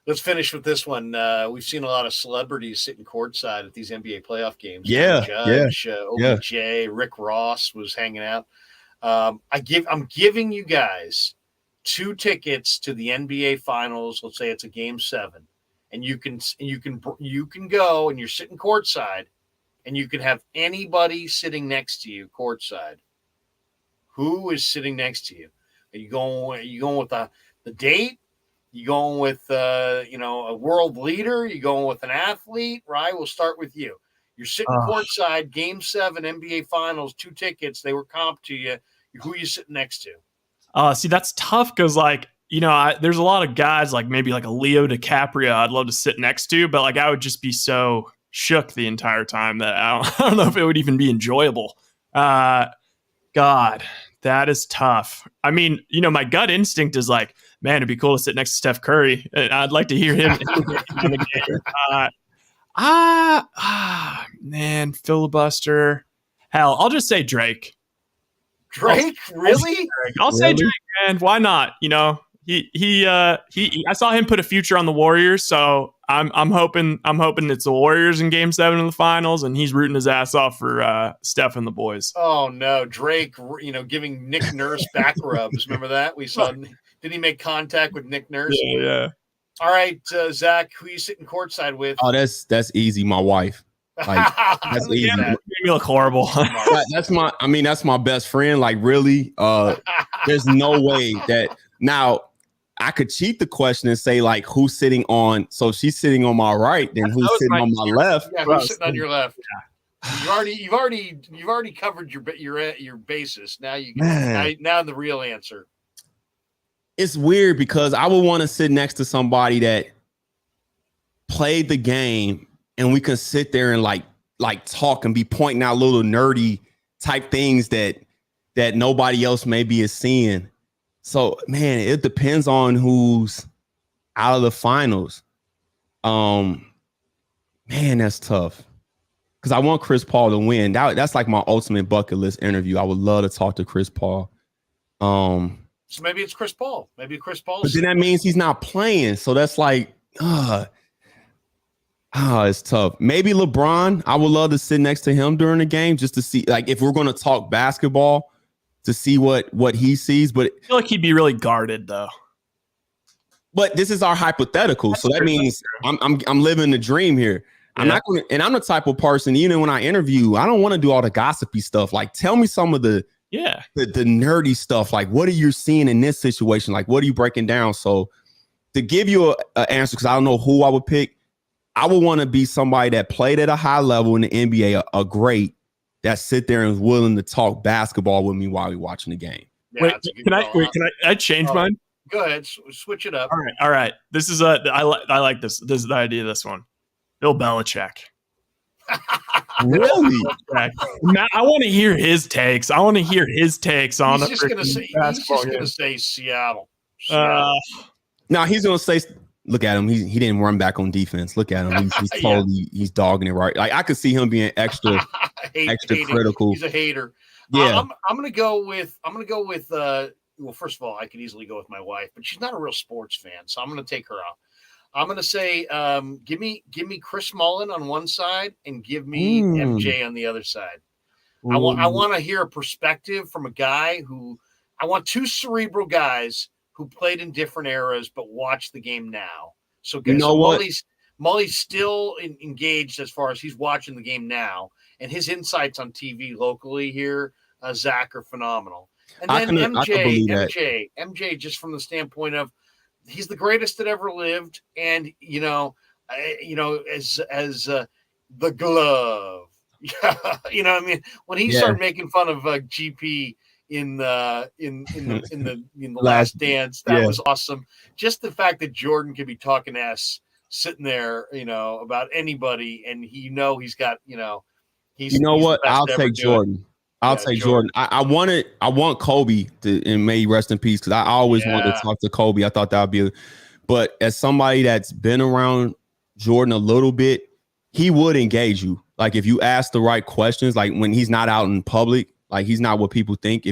Let's finish with this one. We've seen a lot of celebrities sitting courtside at these NBA playoff games. Yeah, Judge, OBJ, Rick Ross was hanging out. I'm giving you guys 2 tickets to the NBA Finals. Let's say it's a Game 7, and you can go and you're sitting courtside, and you can have anybody sitting next to you courtside. Who is sitting next to you? Are you going with the date? You going with a world leader? You going with an athlete? Right? We'll start with you. You're sitting courtside, Game 7, NBA Finals, 2 tickets. They were comped to you. Who are you sitting next to? See, that's tough because, like, there's a lot of guys, like maybe like a Leo DiCaprio I'd love to sit next to, but like I would just be so shook the entire time that I don't know if it would even be enjoyable. God, that is tough. I mean, my gut instinct is like, man, it'd be cool to sit next to Steph Curry. I'd like to hear him in the game. Man, filibuster. Hell, I'll just say Drake. Drake, really? I'll say Drake, man. Why not? I saw him put a future on the Warriors, so I'm hoping it's the Warriors in Game 7 of the Finals, and he's rooting his ass off for Steph and the boys. Oh no, Drake! Giving Nick Nurse back rubs. Remember that? We saw. Did he make contact with Nick Nurse? Yeah. All right, Zach, who are you sitting courtside with? Oh, that's easy. My wife. Like that's easy. That made me look horrible. That's my best friend. Like really, there's no way that now. I could cheat the question and say like who's sitting on. So she's sitting on my right, then who's sitting on my left? Yeah, who's sitting on your left? Yeah. You've already covered your basis. Now now the real answer. It's weird because I would want to sit next to somebody that played the game, and we can sit there and like talk and be pointing out little nerdy type things that nobody else maybe is seeing. So, man, it depends on who's out of the finals. Man, that's tough. Because I want Chris Paul to win. That's like my ultimate bucket list interview. I would love to talk to Chris Paul. So maybe it's Chris Paul. Maybe Chris Paul. But then that means he's not playing. So that's like, it's tough. Maybe LeBron. I would love to sit next to him during the game just to see, like, if we're going to talk basketball, to see what he sees. But I feel like he'd be really guarded though. But this is our hypothetical. So that means I'm living the dream here. Yeah. I'm not going to, and I'm the type of person, even when I interview, I don't want to do all the gossipy stuff. Like, tell me some of the nerdy stuff. Like, what are you seeing in this situation? Like, what are you breaking down? So to give you an answer, because I don't know who I would pick, I would want to be somebody that played at a high level in the NBA, a great, that sit there and is willing to talk basketball with me while we're watching the game. Yeah, can I change mine? Go ahead, switch it up. All right. This is I like this. This is the idea of this one. Bill Belichick. Really? Matt, I want to hear his takes. I want to hear his takes on He's just going to say Seattle. Now he's going to say, look at him. He didn't run back on defense. Look at him. He's totally he's dogging it right. Like I could see him being extra critical. He's a hater. Yeah. I'm gonna go with well, first of all, I could easily go with my wife, but she's not a real sports fan, so I'm gonna take her off. I'm going to say, give me Chris Mullin on one side and give me MJ on the other side. I want to hear a perspective from a guy who I want two cerebral guys who played in different eras but watch the game now. So, Mully's still engaged as far as he's watching the game now, and his insights on TV locally here, Zach, are phenomenal. And then MJ, just from the standpoint of he's the greatest that ever lived, and as the glove, you know what I mean? When he started making fun of GP in the Last Dance, that was awesome. Just the fact that Jordan could be talking sitting there, about anybody, and he's got, he's what? I'll take Jordan. I'll take Jordan. I want Kobe and may he rest in peace, because I always wanted to talk to Kobe. I thought that would be but as somebody that's been around Jordan a little bit, he would engage you. Like if you ask the right questions, like when he's not out in public, like he's not what people think.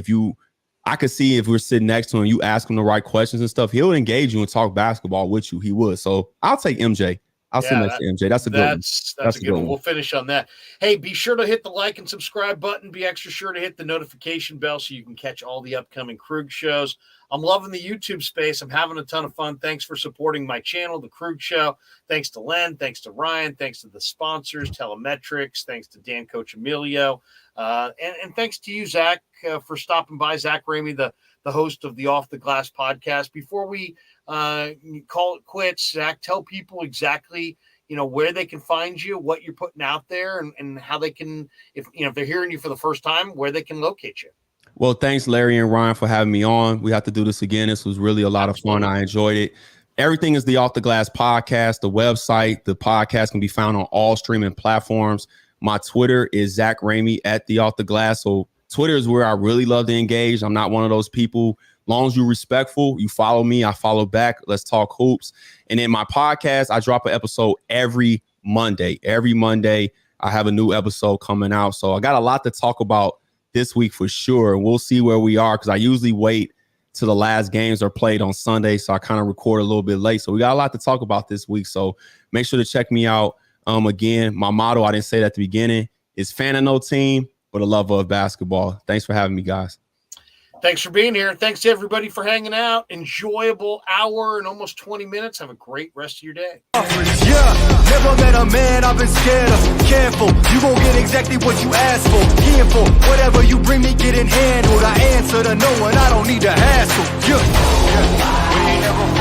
I could see if we're sitting next to him, you ask him the right questions and stuff, he'll engage you and talk basketball with you. He would. So I'll take MJ. I'll sit next to MJ. That's a good one. That's a good one. We'll finish on that. Hey, be sure to hit the like and subscribe button. Be extra sure to hit the notification bell so you can catch all the upcoming Krug shows. I'm loving the YouTube space. I'm having a ton of fun. Thanks for supporting my channel, The Krug Show. Thanks to Len. Thanks to Ryan. Thanks to the sponsors, Telemetrics. Thanks to Dan Coach Emilio. And thanks to you, Zach, for stopping by. Zach Ramey, the host of the Off the Glass podcast. Before we call it quits, Zach, tell people exactly, where they can find you, what you're putting out there, and how they can, if they're hearing you for the first time, where they can locate you. Well, thanks, Larry and Ryan, for having me on. We have to do this again. This was really a lot of fun. I enjoyed it. Everything is the Off the Glass podcast, the website. The podcast can be found on all streaming platforms. My Twitter is Zach Ramey at the Off the Glass. So Twitter is where I really love to engage. I'm not one of those people. As long as you're respectful, you follow me, I follow back. Let's talk hoops. And in my podcast, I drop an episode every Monday. Every Monday, I have a new episode coming out. So I got a lot to talk about this week for sure. We'll see where we are, because I usually wait till the last games are played on Sunday. So I kind of record a little bit late. So we got a lot to talk about this week. So make sure to check me out. Again, my motto, I didn't say that at the beginning, is fan of no team, but a lover of basketball. Thanks for having me, guys. Thanks for being here. Thanks to everybody for hanging out. Enjoyable hour and almost 20 minutes. Have a great rest of your day. Yeah, never met a man I've been scared of. Careful, you gon' get exactly what you asked for. Careful, whatever you bring me getting handled. I answer to no one, I don't need to hassle. Yeah.